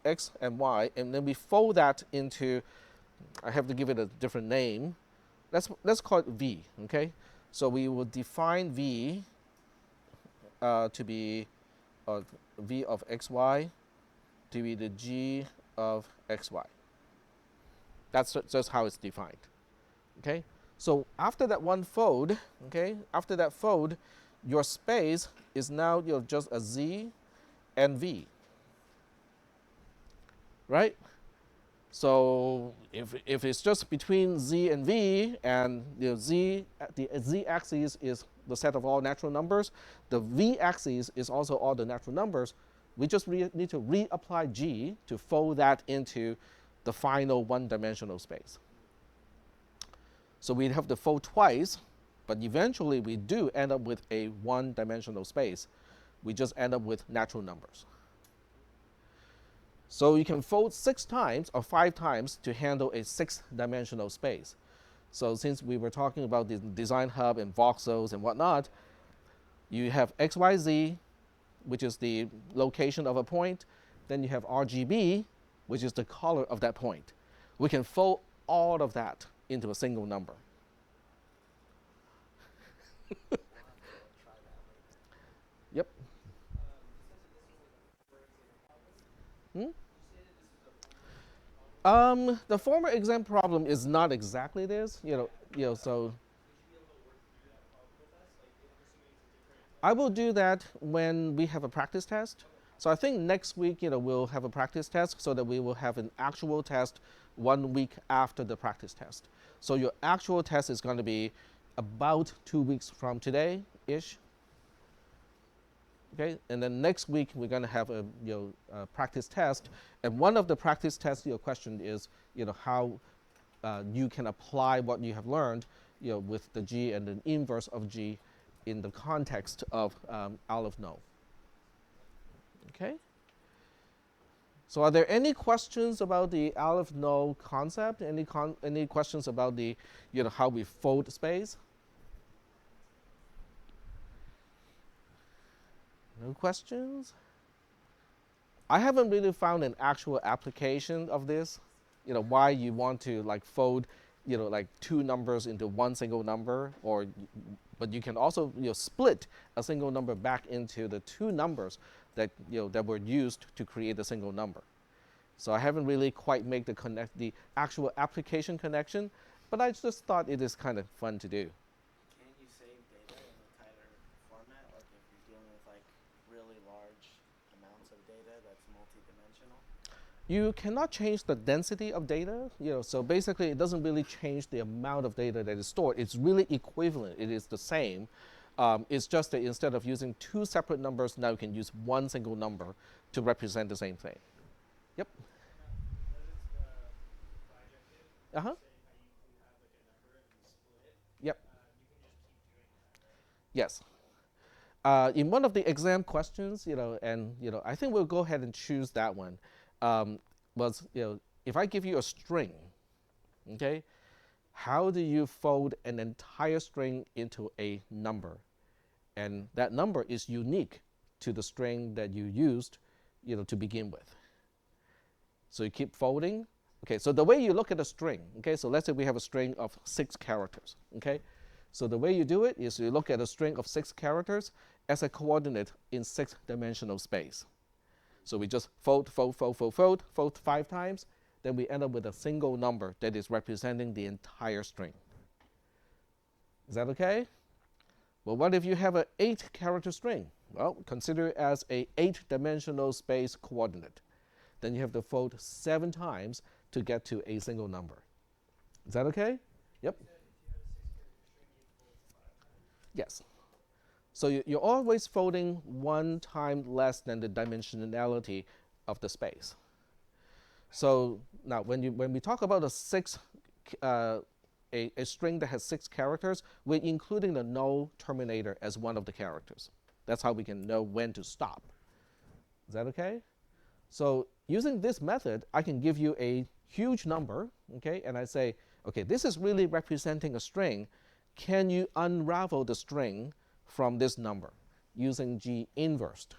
x and y, and then we fold that into, I have to give it a different name. Let's call it v. Okay, so we will define v to be v of xy to be the g of xy. That's just how it's defined. Okay, so after that one fold, after that fold, your space is now just a z and v. Right? So if it's just between z and v, and the z-axis is the set of all natural numbers, the v-axis is also all the natural numbers, we just need to reapply g to fold that into the final one-dimensional space. So we have to fold twice, but eventually we do end up with a one-dimensional space. We just end up with natural numbers. So you can fold 6 times or 5 times to handle a 6-dimensional space. So since we were talking about the design hub and voxels and whatnot, you have XYZ, which is the location of a point. Then you have RGB, which is the color of that point. We can fold all of that into a single number. Yep. Hmm? The former exam problem is not exactly this, so I will do that when we have a practice test. So I think next week, we'll have a practice test so that we will have an actual test 1 week after the practice test. So your actual test is going to be about 2 weeks from today ish. Okay, and then next week we're going to have a practice test, and one of the practice tests your question is how you can apply what you have learned with the G and the inverse of G in the context of Aleph No. Okay. So are there any questions about the Aleph No concept? Any questions about the how we fold space? No questions? I haven't really found an actual application of this. Why you want to like fold, like two numbers into one single number, but you can also split a single number back into the two numbers that that were used to create a single number. So I haven't really quite made the actual application connection, but I just thought it is kind of fun to do. Can't you save data in a tighter format? Like if you're dealing with like really large amounts of data that's multidimensional? You cannot change the density of data, so basically it doesn't really change the amount of data that is stored. It's really equivalent. It is the same. It's just that instead of using two separate numbers, now you can use one single number to represent the same thing. Yep. Uh-huh. Yep. Yes. In one of the exam questions, and I think we'll go ahead and choose that one. Was if I give you a string, okay, how do you fold an entire string into a number, and that number is unique to the string that you used, to begin with. So you keep folding. Okay, so the way you look at a string, okay, so let's say we have a string of 6 characters, okay. So the way you do it is you look at a string of 6 characters as a coordinate in 6-dimensional space. So we just fold 5 times, then we end up with a single number that is representing the entire string. Is that okay? Well, what if you have an 8-character string? Well, consider it as a 8-dimensional space coordinate. Then you have to fold 7 times to get to a single number. Is that okay? Yep. Yes. So you're always folding 1 time less than the dimensionality of the space. So now when we talk about a string that has 6 characters, we're including the no terminator as one of the characters. That's how we can know when to stop. Is that okay? So using this method, I can give you a huge number, okay, and I say, okay, this is really representing a string. Can you unravel the string from this number using G inversed?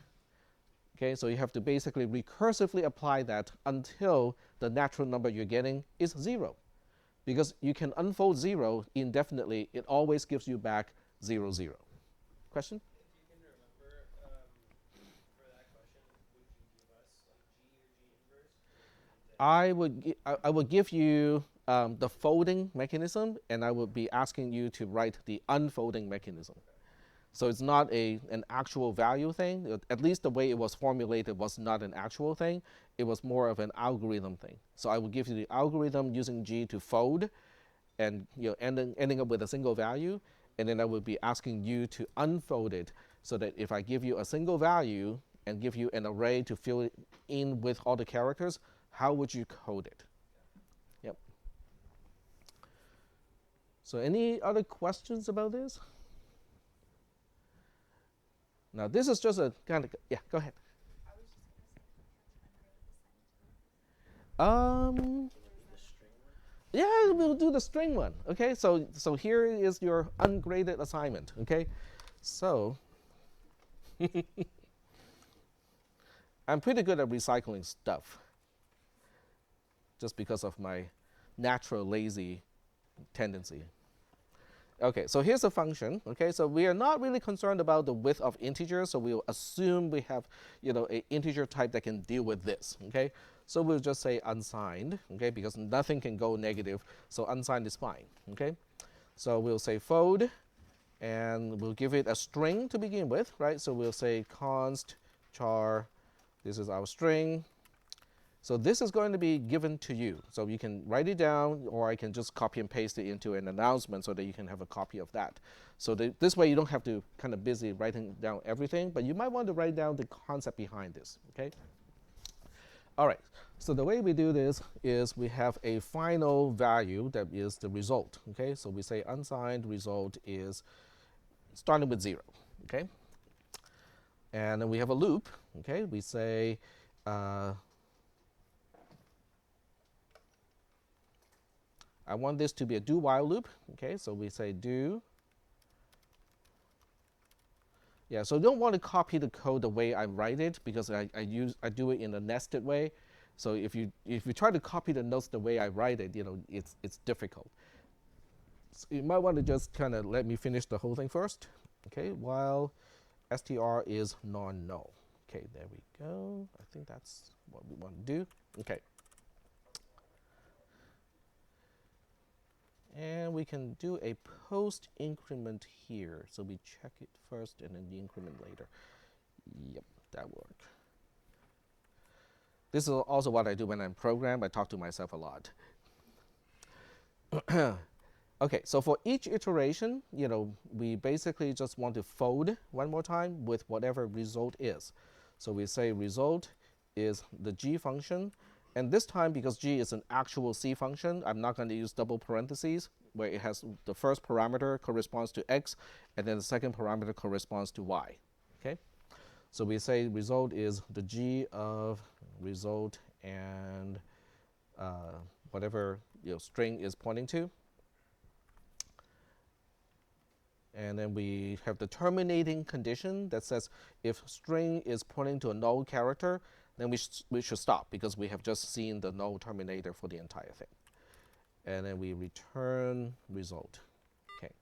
Okay, so you have to basically recursively apply that until the natural number you're getting is 0. Because you can unfold 0 indefinitely, it always gives you back 0, 0. Question? If you can remember, for that question, would you give us like G or G inverse? I would give you the folding mechanism, and I would be asking you to write the unfolding mechanism. So it's not an actual value thing. At least the way it was formulated was not an actual thing. It was more of an algorithm thing. So I would give you the algorithm using G to fold, and ending up with a single value, and then I would be asking you to unfold it so that if I give you a single value and give you an array to fill it in with all the characters, how would you code it? Yep. So any other questions about this? Now this is just a kind of, yeah, go ahead. I was just gonna say, can't you ungrow the The string one? Yeah, we'll do the string one. Okay, so here is your ungraded assignment. Okay, so I'm pretty good at recycling stuff, just because of my natural lazy tendency. Okay, so here's a function. Okay, so we are not really concerned about the width of integers, so we'll assume we have, an integer type that can deal with this. Okay, So we'll just say unsigned, okay, because nothing can go negative, so unsigned is fine, okay. So we'll say fold, and we'll give it a string to begin with, right? So we'll say const char, this is our string. So this is going to be given to you. So you can write it down, or I can just copy and paste it into an announcement so that you can have a copy of that. So this way you don't have to kind of busy writing down everything, but you might want to write down the concept behind this, okay? All right, so the way we do this is we have a final value that is the result, okay? So we say unsigned result is starting with 0, okay? And then we have a loop, okay? We say, I want this to be a do while loop, okay? So we say do. Yeah, so you don't want to copy the code the way I write it, because I do it in a nested way. So if you try to copy the notes the way I write it, it's difficult. So you might want to just kind of let me finish the whole thing first, okay? While str is non-null. Okay, there we go. I think that's what we want to do. Okay. And we can do a post increment here. So we check it first and then the increment later. Yep, that worked. This is also what I do when I'm programmed. I talk to myself a lot. Okay, so for each iteration, we basically just want to fold one more time with whatever result is. So we say result is the g function. And this time, because g is an actual C function, I'm not going to use double parentheses, where it has the first parameter corresponds to x, and then the second parameter corresponds to y. Okay? So we say result is the g of result and whatever string is pointing to. And then we have the terminating condition that says if string is pointing to a null character, then we should stop, because we have just seen the null terminator for the entire thing. And then we return result. Okay.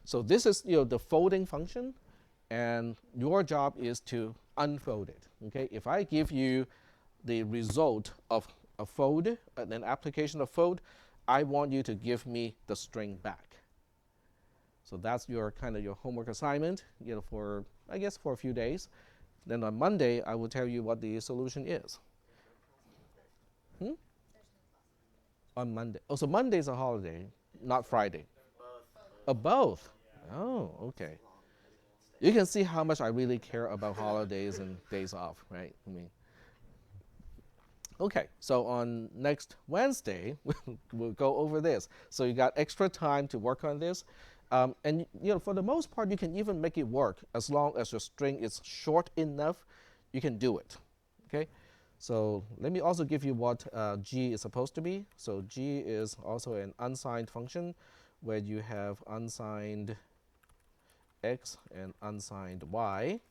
So this is the folding function, and your job is to unfold it. Okay. If I give you the result of a fold, an application of fold, I want you to give me the string back. So that's your kind of your homework assignment, for I guess for a few days. Then on Monday, I will tell you what the solution is. On Monday. Oh, so Monday's a holiday, not Friday. Both. Oh, okay. You can see how much I really care about holidays and days off, right? Okay, so on next Wednesday, we'll go over this. So you got extra time to work on this. And for the most part, you can even make it work as long as your string is short enough. You can do it. Okay. So let me also give you what g is supposed to be. So g is also an unsigned function where you have unsigned x and unsigned y.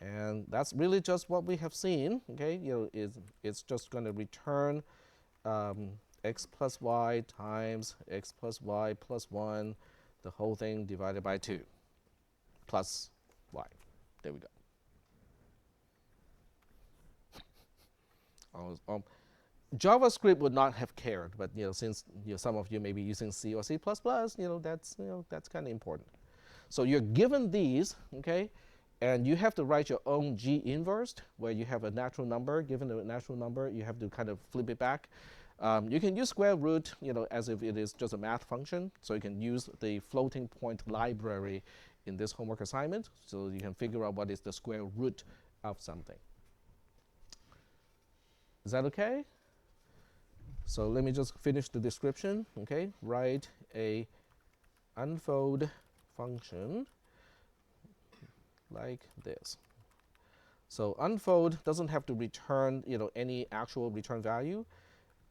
And that's really just what we have seen. Okay. It's just going to return x plus y times x plus y plus 1, the whole thing divided by 2, plus y. There we go. JavaScript would not have cared, but since some of you may be using C or C++, that's kind of important. So you're given these, okay, and you have to write your own G inverse, where you have a natural number. Given a natural number, you have to kind of flip it back. You can use square root, as if it is just a math function. So you can use the floating point library in this homework assignment, so you can figure out what is the square root of something. Is that okay? So let me just finish the description. Okay, write a unfold function like this. So unfold doesn't have to return, any actual return value.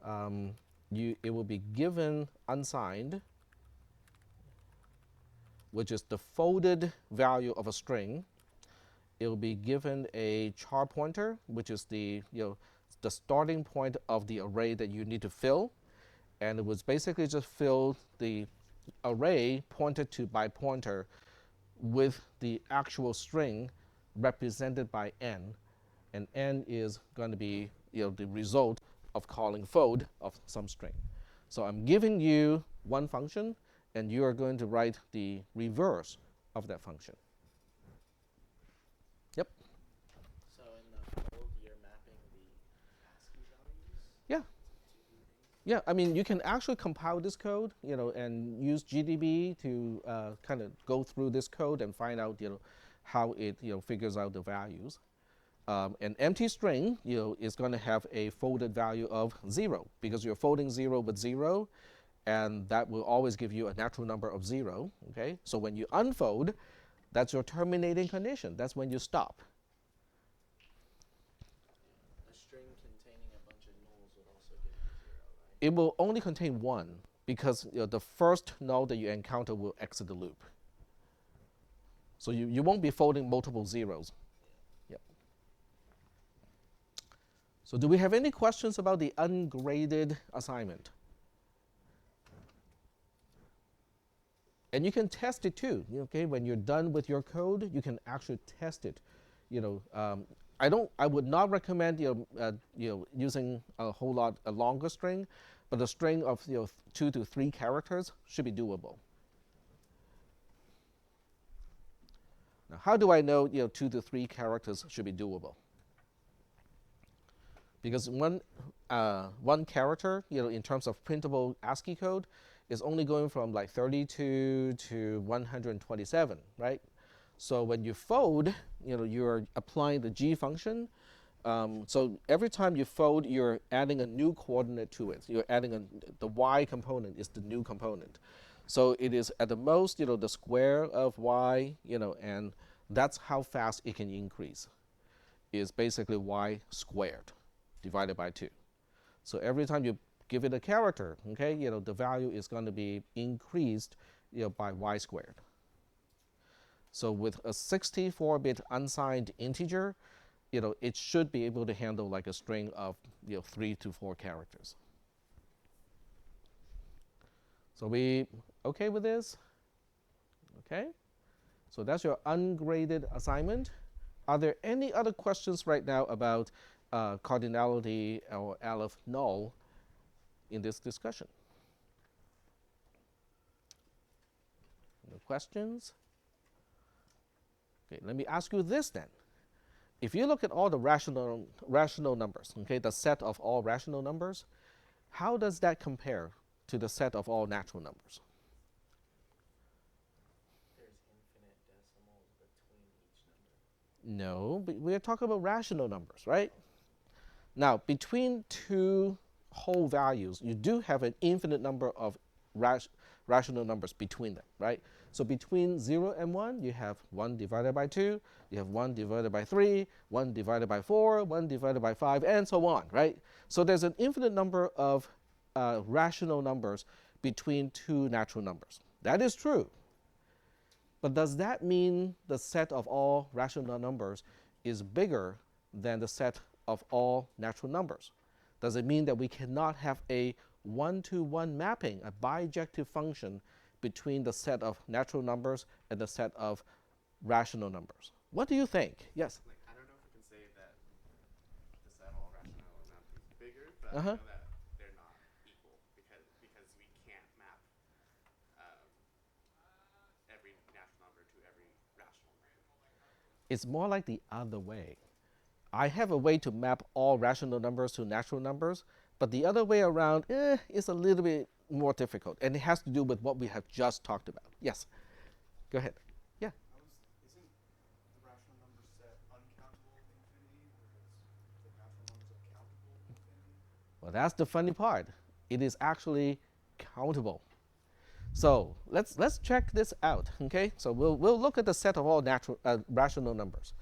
It will be given unsigned, which is the folded value of a string. It will be given a char pointer, which is the starting point of the array that you need to fill, and it was basically just fill the array pointed to by pointer with the actual string represented by n, and n is going to be the result of calling fold of some string. So I'm giving you one function, and you are going to write the reverse of that function. Yep. So in the code, you're mapping the ASCII values. Yeah. To these. Yeah, I mean, you can actually compile this code, and use GDB to kind of go through this code and find out, how it, figures out the values. An empty string, is going to have a folded value of 0 because you're folding 0 with 0, and that will always give you a natural number of 0. Okay, so when you unfold, that's your terminating condition. That's when you stop. A string containing a bunch of nulls would also give you 0, right? It will only contain one because the first null that you encounter will exit the loop. So you won't be folding multiple zeros. Yep. So do we have any questions about the ungraded assignment? And you can test it too. Okay, when you're done with your code, you can actually test it. I would not recommend using a longer string, but a string of 2 to 3 characters should be doable. Now, how do I know 2 to 3 characters should be doable? Because one character, in terms of printable ASCII code, is only going from like 32 to 127, right? So when you fold, you're applying the G function. So every time you fold, you're adding a new coordinate to it. You're adding the Y component is the new component. So it is at the most, the square of Y, and that's how fast it can increase. Is basically Y squared divided by 2. So every time you give it a character, okay, the value is going to be increased, by Y squared. So with a 64-bit unsigned integer, it should be able to handle like a string of 3 to 4 characters. So we okay with this? Okay. So that's your ungraded assignment. Are there any other questions right now about cardinality or Aleph null in this discussion? No questions? Okay, let me ask you this then. If you look at all the rational numbers, okay, the set of all rational numbers, how does that compare to the set of all natural numbers? There's infinite decimals between each number. No, but we're talking about rational numbers, right? Now, between two whole values, you do have an infinite number of rational numbers between them, right? So between 0 and 1, you have 1 divided by 2, you have 1 divided by 3, 1 divided by 4, 1 divided by 5, and so on, right? So there's an infinite number of rational numbers between two natural numbers. That is true. But does that mean the set of all rational numbers is bigger than the set of all natural numbers? Does it mean that we cannot have a one-to-one mapping, a bijective function between the set of natural numbers and the set of rational numbers? What do you think? Yes? Like, I don't know if we can say that the set of all rational numbers is bigger, but I Uh-huh. know that they're not equal because we can't map every natural number to every rational number. It's more like the other way. I have a way to map all rational numbers to natural numbers, but the other way around is a little bit more difficult, and it has to do with what we have just talked about. Yes, go ahead. Yeah. Isn't the rational number set uncountable infinity, whereas the natural numbers are countable infinity? Well, that's the funny part. It is actually countable. So let's check this out. Okay. So we'll look at the set of all rational numbers.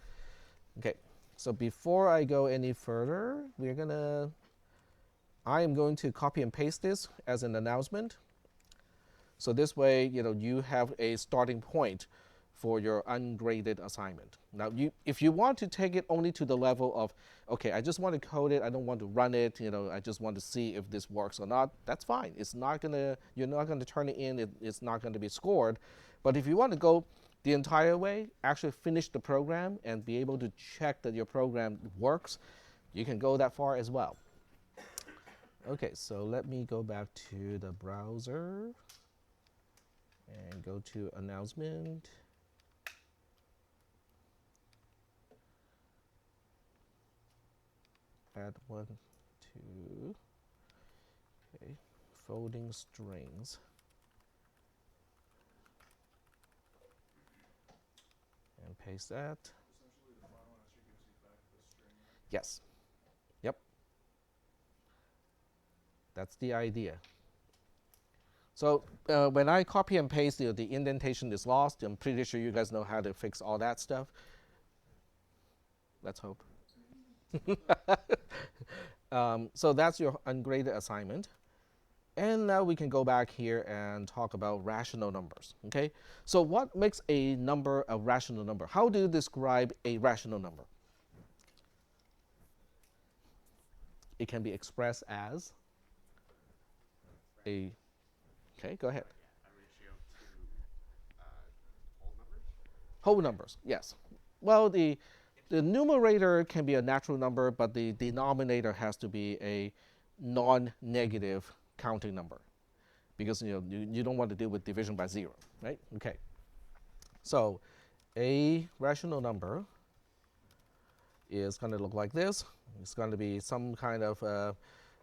Okay. So before I go any further, I am going to copy and paste this as an announcement. So this way, you have a starting point for your ungraded assignment. Now, if you want to take it only to the level of, okay, I just want to code it, I don't want to run it, I just want to see if this works or not, that's fine. You're not gonna turn it in, it's not gonna be scored. But if you want to go the entire way, actually finish the program and be able to check that your program works, You can go that far as well. Okay, so let me go back to the browser and go to announcement. Add 1, 2. Okay, folding strings. And paste that. Essentially, the final answer gives you back the string, right? Yes. Yep. That's the idea. So when I copy and paste, the indentation is lost. I'm pretty sure you guys know how to fix all that stuff. Let's hope. So that's your ungraded assignment. And now we can go back here and talk about rational numbers. Okay. So what makes a number a rational number? How do you describe a rational number? It can be expressed as a. Okay, go ahead. Yeah, a ratio to whole numbers. Whole numbers, yes. Well, the numerator can be a natural number, but the denominator has to be a non-negative counting number, because you don't want to deal with division by 0, right? Okay. So a rational number is going to look like this. It's going to be some kind of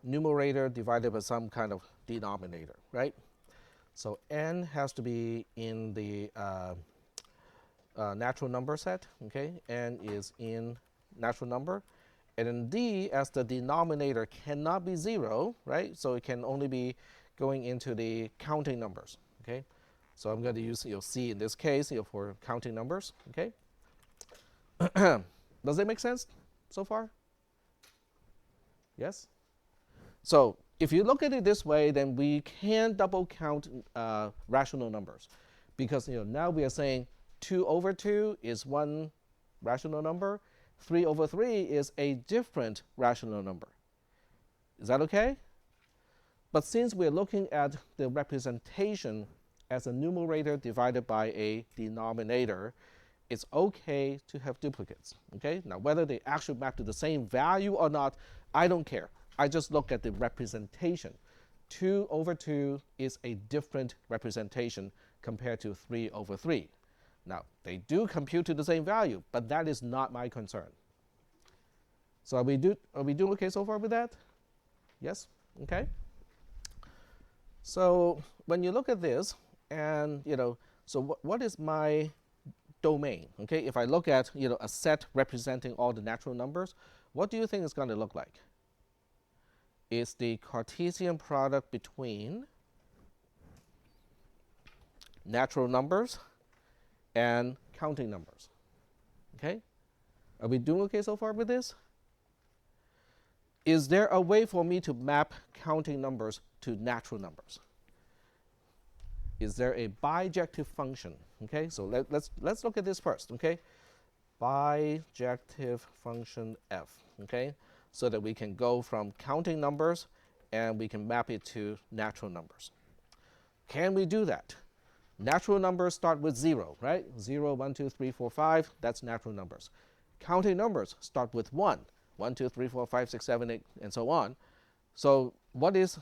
numerator divided by some kind of denominator, right? So n has to be in the natural number set, okay? N is in natural number. And then d as the denominator cannot be 0, right? So it can only be going into the counting numbers, okay? So I'm going to use c in this case for counting numbers, okay? Does that make sense so far? Yes? So if you look at it this way, then we can double count rational numbers, because now we are saying 2 over 2 is one rational number. 3 over 3 is a different rational number. Is that okay? But since we're looking at the representation as a numerator divided by a denominator, it's okay to have duplicates. Okay? Now, whether they actually map to the same value or not, I don't care. I just look at the representation. 2 over 2 is a different representation compared to 3 over 3. Now, they do compute to the same value, but that is not my concern. So are we doing okay so far with that? Yes? Okay. So when you look at this, and so what is my domain? Okay, if I look at a set representing all the natural numbers, what do you think it's going to look like? It's the Cartesian product between natural numbers and counting numbers. Okay? Are we doing okay so far with this? Is there a way for me to map counting numbers to natural numbers? Is there a bijective function? Okay, so let's look at this first. Okay, bijective function f. Okay, so that we can go from counting numbers and we can map it to natural numbers. Can we do that? Natural numbers start with 0, right? 0, 1, 2, 3, 4, 5, that's natural numbers. Counting numbers start with 1, 1, 2, 3, 4, 5, 6, 7, 8, and so on. So what is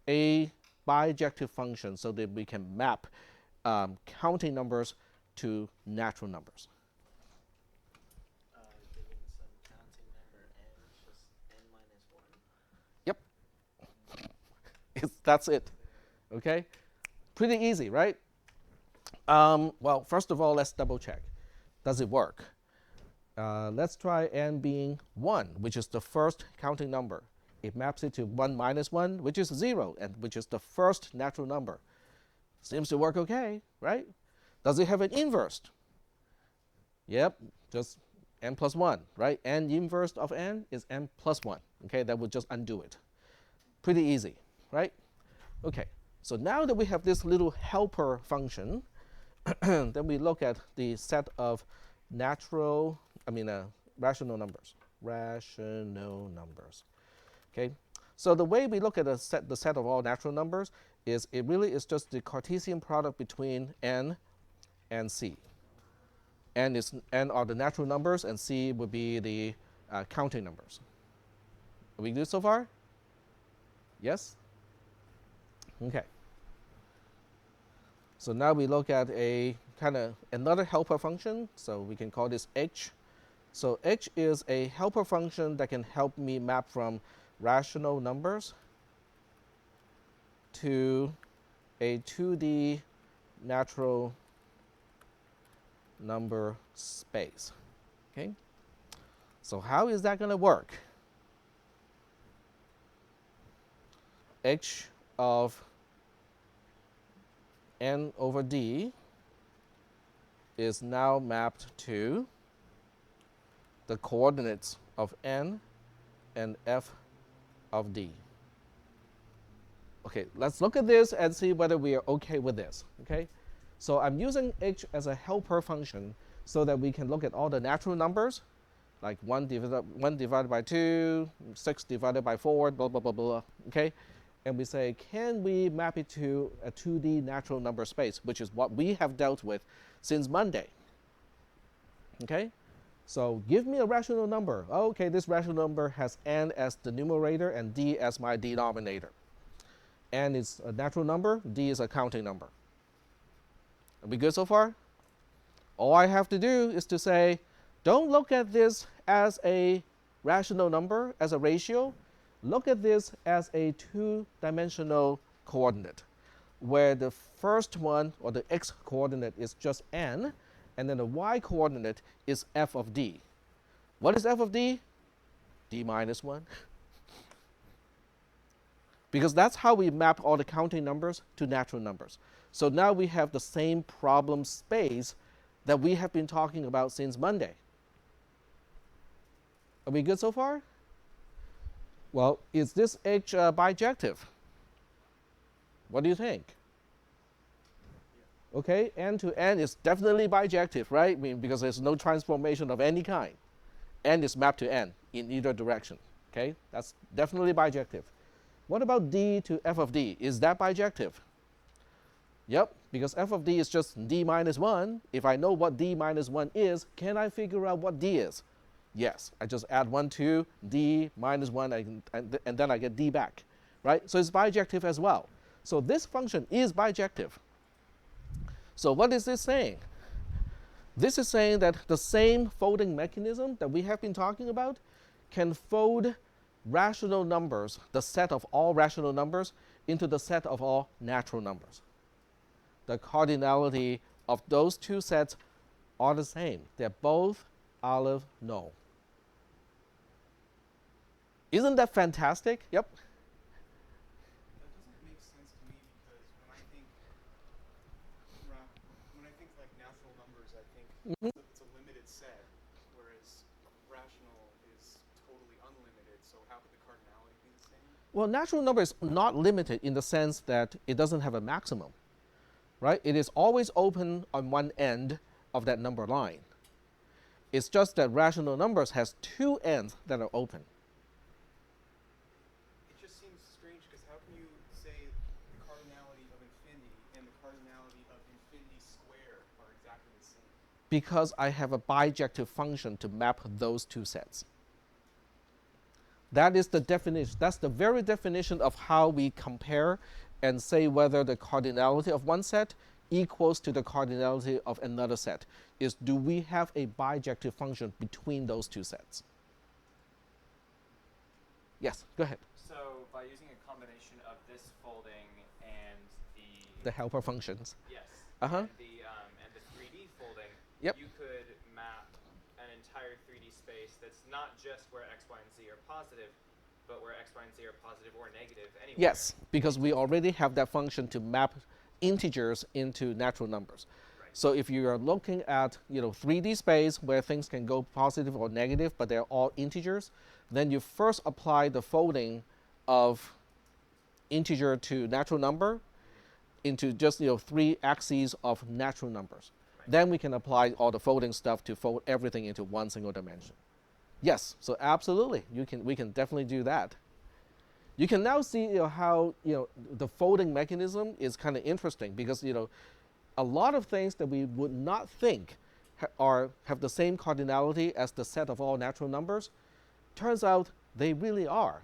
a bijective function so that we can map counting numbers to natural numbers? Given some counting number n, just n minus 1. Yep. That's it. Okay? Pretty easy, right? Well, first of all, let's double check. Does it work? Let's try n being 1, which is the first counting number. It maps it to 1 minus 1, which is 0, and which is the first natural number. Seems to work okay, right? Does it have an inverse? Yep, just n plus 1, right? N inverse of n is n plus 1. Okay, that would just undo it. Pretty easy, right? Okay, so now that we have this little helper function, then we look at the set of rational numbers. Rational numbers. Okay, so the way we look at the set of all natural numbers is it really is just the Cartesian product between n and c. N are the natural numbers, and c would be the counting numbers. Are we good so far? Yes? Okay. So now we look at a kind of another helper function. So we can call this h. So h is a helper function that can help me map from rational numbers to a 2D natural number space. Okay? So how is that going to work? H of n over d is now mapped to the coordinates of n and f of d. Okay, let's look at this and see whether we are okay with this. Okay, so I'm using h as a helper function so that we can look at all the natural numbers, like 1 divided by 2, 6 divided by 4, blah, blah, blah, blah. Okay, and we say, can we map it to a 2D natural number space, which is what we have dealt with since Monday. Okay, so give me a rational number. Okay, this rational number has n as the numerator and d as my denominator. N is a natural number, d is a counting number. Are we good so far? All I have to do is to say, don't look at this as a rational number, as a ratio. Look at this as a two-dimensional coordinate, where the first one, or the x coordinate, is just n, and then the y coordinate is f of d. What is f of d? D minus 1. Because that's how we map all the counting numbers to natural numbers. So now we have the same problem space that we have been talking about since Monday. Are we good so far? Well, is this h bijective? What do you think? Okay, n to n is definitely bijective, right? I mean, because there's no transformation of any kind. N is mapped to n in either direction. Okay, that's definitely bijective. What about d to f of d? Is that bijective? Yep, because f of d is just d minus 1. If I know what d minus 1 is, can I figure out what d is? Yes, I just add 1 to d minus 1, and then I get d back, right? So it's bijective as well. So this function is bijective. So what is this saying? This is saying that the same folding mechanism that we have been talking about can fold rational numbers, the set of all rational numbers, into the set of all natural numbers. The cardinality of those two sets are the same. They're both olive null. Isn't that fantastic? Yep. That doesn't make sense to me because when I think like natural numbers, I think it's a limited set, whereas rational is totally unlimited. So how could the cardinality be the same? Well, natural number is not limited in the sense that it doesn't have a maximum, right? It is always open on one end of that number line. It's just that rational numbers has two ends that are open. It just seems strange because how can you say the cardinality of infinity and the cardinality of infinity squared are exactly the same? Because I have a bijective function to map those two sets. That is the definition. That's the very definition of how we compare and say whether the cardinality of one set equals to the cardinality of another set, is do we have a bijective function between those two sets? Yes, go ahead. So by using a combination of this folding and The helper functions. yes, Uh-huh. and the 3D folding, Yep. you could map an entire 3D space that's not just where x, y, and z are positive, but where x, y, and z are positive or negative anywhere. Yes, because we already have that function to map integers into natural numbers. Right. So if you are looking at 3D space where things can go positive or negative, but they're all integers, then you first apply the folding of integer to natural number into just 3 axes of natural numbers. Right. Then we can apply all the folding stuff to fold everything into one single dimension. Yes, so absolutely, we can definitely do that. You can now see how the folding mechanism is kind of interesting because a lot of things that we would not think have the same cardinality as the set of all natural numbers, turns out they really are.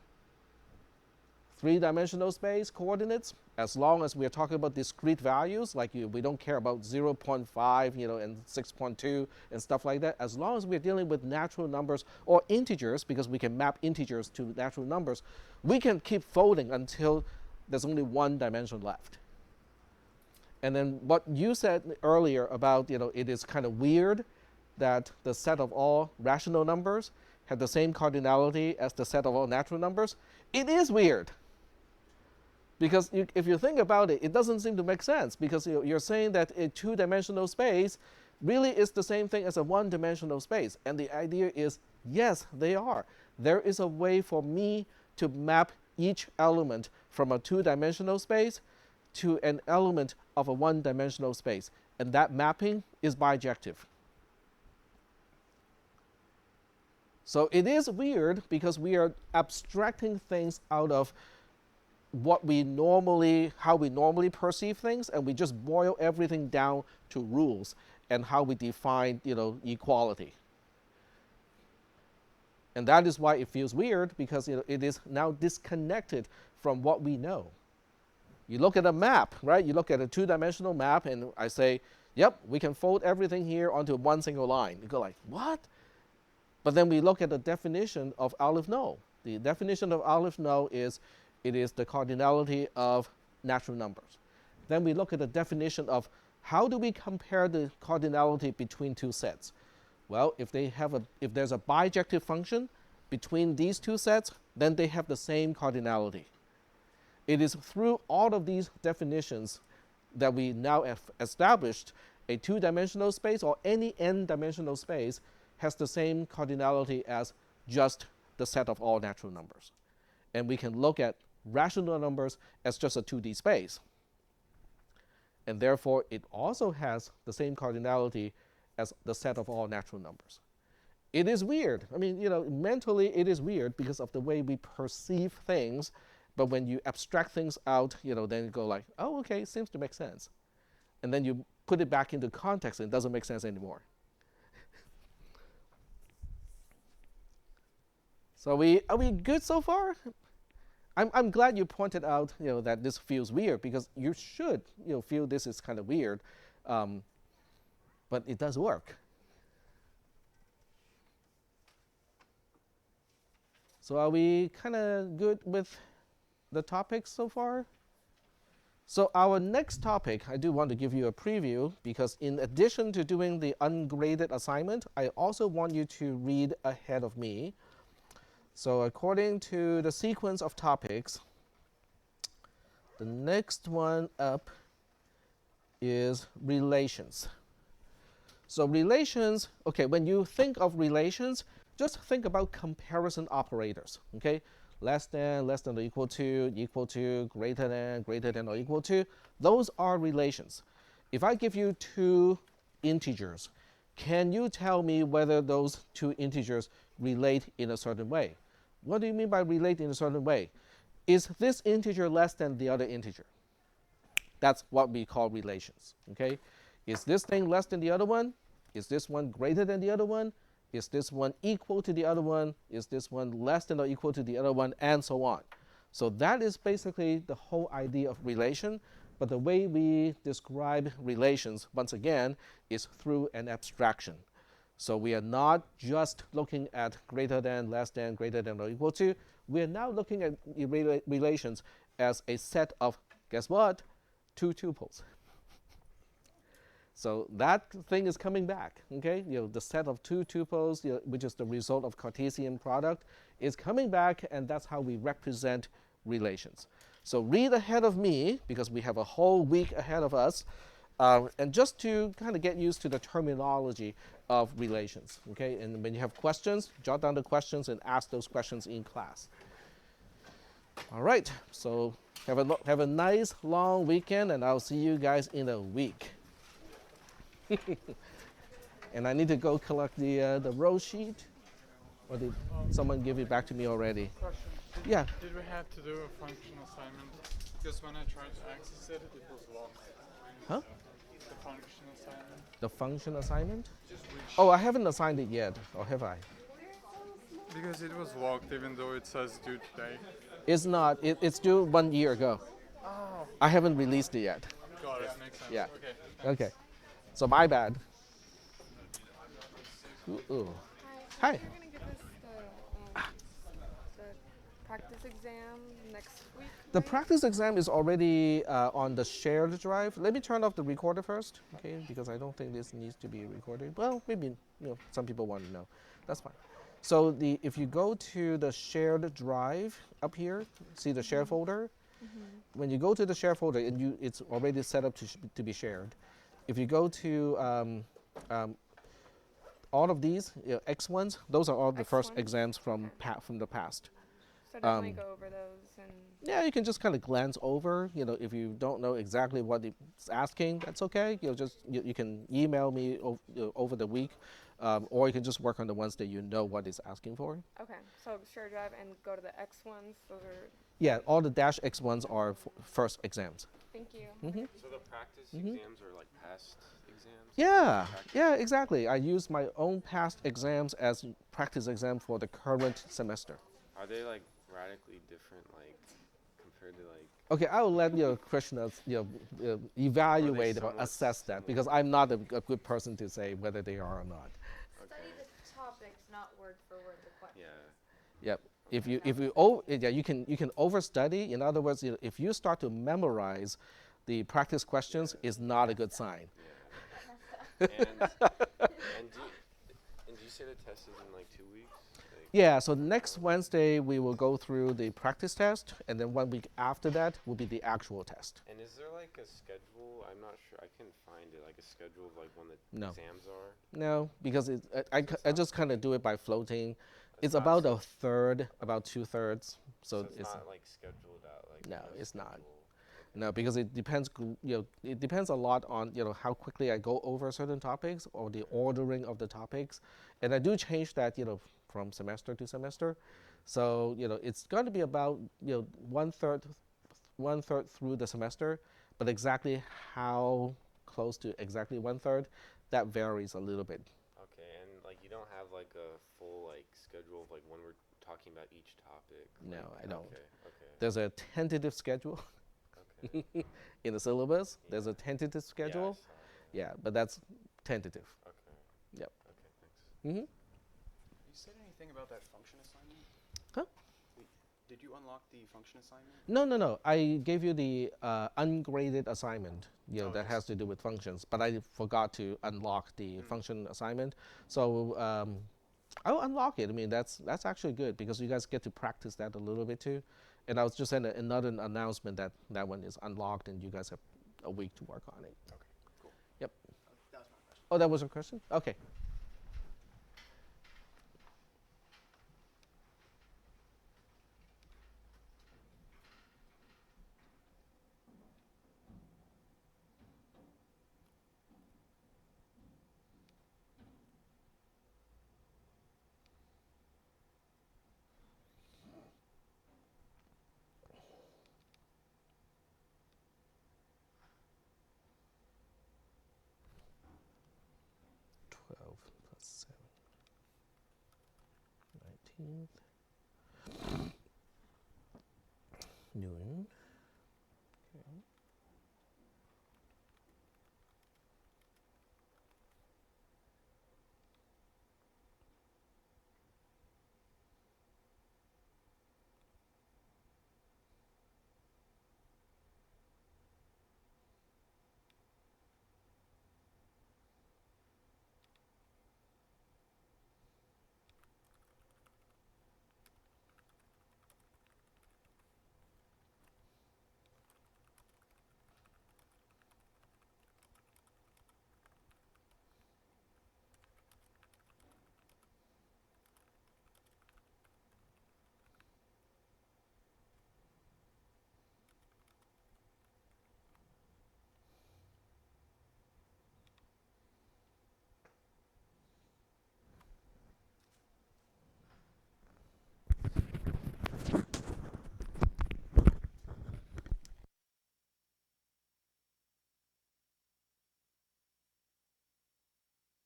three-dimensional space coordinates, as long as we're talking about discrete values, like we don't care about 0.5, and 6.2 and stuff like that. As long as we're dealing with natural numbers or integers, because we can map integers to natural numbers, we can keep folding until there's only one dimension left. And then what you said earlier about, it is kind of weird that the set of all rational numbers have the same cardinality as the set of all natural numbers. It is weird. Because if you think about it, it doesn't seem to make sense, because you're saying that a two-dimensional space really is the same thing as a one-dimensional space. And the idea is, yes, they are. There is a way for me to map each element from a two-dimensional space to an element of a one-dimensional space. And that mapping is bijective. So it is weird because we are abstracting things out of how we normally perceive things, and we just boil everything down to rules and how we define, equality. And that is why it feels weird, because it is now disconnected from what we know. You look at a map, right? You look at a two-dimensional map, and I say, yep, we can fold everything here onto one single line. You go like, what? But then we look at the definition of Aleph No. The definition of Aleph No is it is the cardinality of natural numbers. Then we look at the definition of how do we compare the cardinality between two sets. Well, if there's a bijective function between these two sets, then they have the same cardinality. It is through all of these definitions that we now have established a two-dimensional space, or any n-dimensional space, has the same cardinality as just the set of all natural numbers. And we can look at rational numbers as just a 2D space. And therefore, it also has the same cardinality as the set of all natural numbers. It is weird. I mean, mentally it is weird because of the way we perceive things. But when you abstract things out, then you go like, oh, okay, it seems to make sense. And then you put it back into context and it doesn't make sense anymore. So are we good so far? I'm glad you pointed out that this feels weird, because you should feel this is kind of weird, but it does work. So are we kind of good with the topics so far? So our next topic, I do want to give you a preview, because in addition to doing the ungraded assignment, I also want you to read ahead of me. So according to the sequence of topics, the next one up is relations. So relations, okay, when you think of relations, just think about comparison operators, okay? Less than or equal to, greater than or equal to. Those are relations. If I give you two integers, can you tell me whether those two integers relate in a certain way? What do you mean by relate in a certain way? Is this integer less than the other integer? That's what we call relations, okay? Is this thing less than the other one? Is this one greater than the other one? Is this one equal to the other one? Is this one less than or equal to the other one? And so on. So that is basically the whole idea of relation. But the way we describe relations, once again, is through an abstraction. So we are not just looking at greater than, less than, greater than or equal to. We are now looking at relations as a set of, guess what? Two tuples. So that thing is coming back, okay? The set of two tuples, which is the result of Cartesian product, is coming back, and that's how we represent relations. So read ahead of me, because we have a whole week ahead of us, and just to kind of get used to the terminology of relations, okay? And when you have questions, jot down the questions and ask those questions in class. All right, so have a nice long weekend, and I'll see you guys in a week. And I need to go collect the row sheet, or did someone give it back to me already? Question. Yeah. Did we have to do a function assignment? Because when I tried to access it, it was locked. Huh? The function assignment. The function assignment? Oh, I haven't assigned it yet, or have I? Because it was locked, even though it says due today. It's not. It's due 1 year ago. Oh. I haven't released it yet. Got it. Makes sense. Yeah. Okay. Okay. So my bad. Ooh. Hi. Hi. So you're gonna give us the practice exam next week. The right? practice exam is already on the shared drive. Let me turn off the recorder first, okay? Because I don't think this needs to be recorded. Well, maybe some people want to know. That's fine. So if you go to the shared drive up here, see the share folder. When you go to the share folder, and it's already set up to be shared. If you go to all of these X1s, those are all the first X1s? exams from Okay. from the past. So definitely go over those and. Yeah, you can just kind of glance over. If you don't know exactly what it's asking, that's okay. You can email me over the week, or you can just work on the ones that you know what it's asking for. Okay. So share drive and go to the X ones. Those are. Yeah, all the dash X ones are first exams. Thank you. So the practice exams are like past exams? Yeah, Practice? yeah, exactly. I use my own past exams as practice exam for the current semester. Are they like radically different, like compared to like? Okay, I will let Krishna evaluate or somewhat assess that similar? because I'm not a good person to say whether they are or not. Study the topics, not word for word the questions. Yeah. Yep. You can overstudy. In other words, if you start to memorize the practice questions, is not a good sign. Yeah. And do you say the test is in like 2 weeks? Like, Yeah. So next Wednesday we will go through the practice test, and then 1 week after that will be the actual test. and is there like a schedule? I'm not sure. I couldn't find it. Like a schedule of like when the No. exams are. No, because I just kind of do it by floating. It's not about so- a third, about 2/3. So So it's not like scheduled out. Like No, it's not. schedule. No, because it depends. It depends a lot on how quickly I go over certain topics or the ordering of the topics, and I do change that from semester to semester. So it's going to be about 1/3, 1/3 through the semester, but exactly how close to exactly 1/3, that varies a little bit. Okay, and like you don't have like a full like schedule of like when we're talking about each topic. No, like- I don't. Okay. Okay. There's a tentative schedule Okay. in the syllabus. There's Yeah. a tentative Yeah, I schedule. saw it. Yeah, but that's tentative. Okay. Yep. Okay. Thanks. Hmm. You said anything about that function assignment? Huh? Did you unlock the function assignment? No. I gave you the ungraded assignment, Oh, that yes. has to do with functions, but I forgot to unlock the function assignment. So I'll unlock it. I mean, that's actually good because you guys get to practice that a little bit too. And I was just sending another announcement that one is unlocked and you guys have a week to work on it. Okay, cool. Yep. That was my question. Oh, that was your question? Okay. +7. 19th.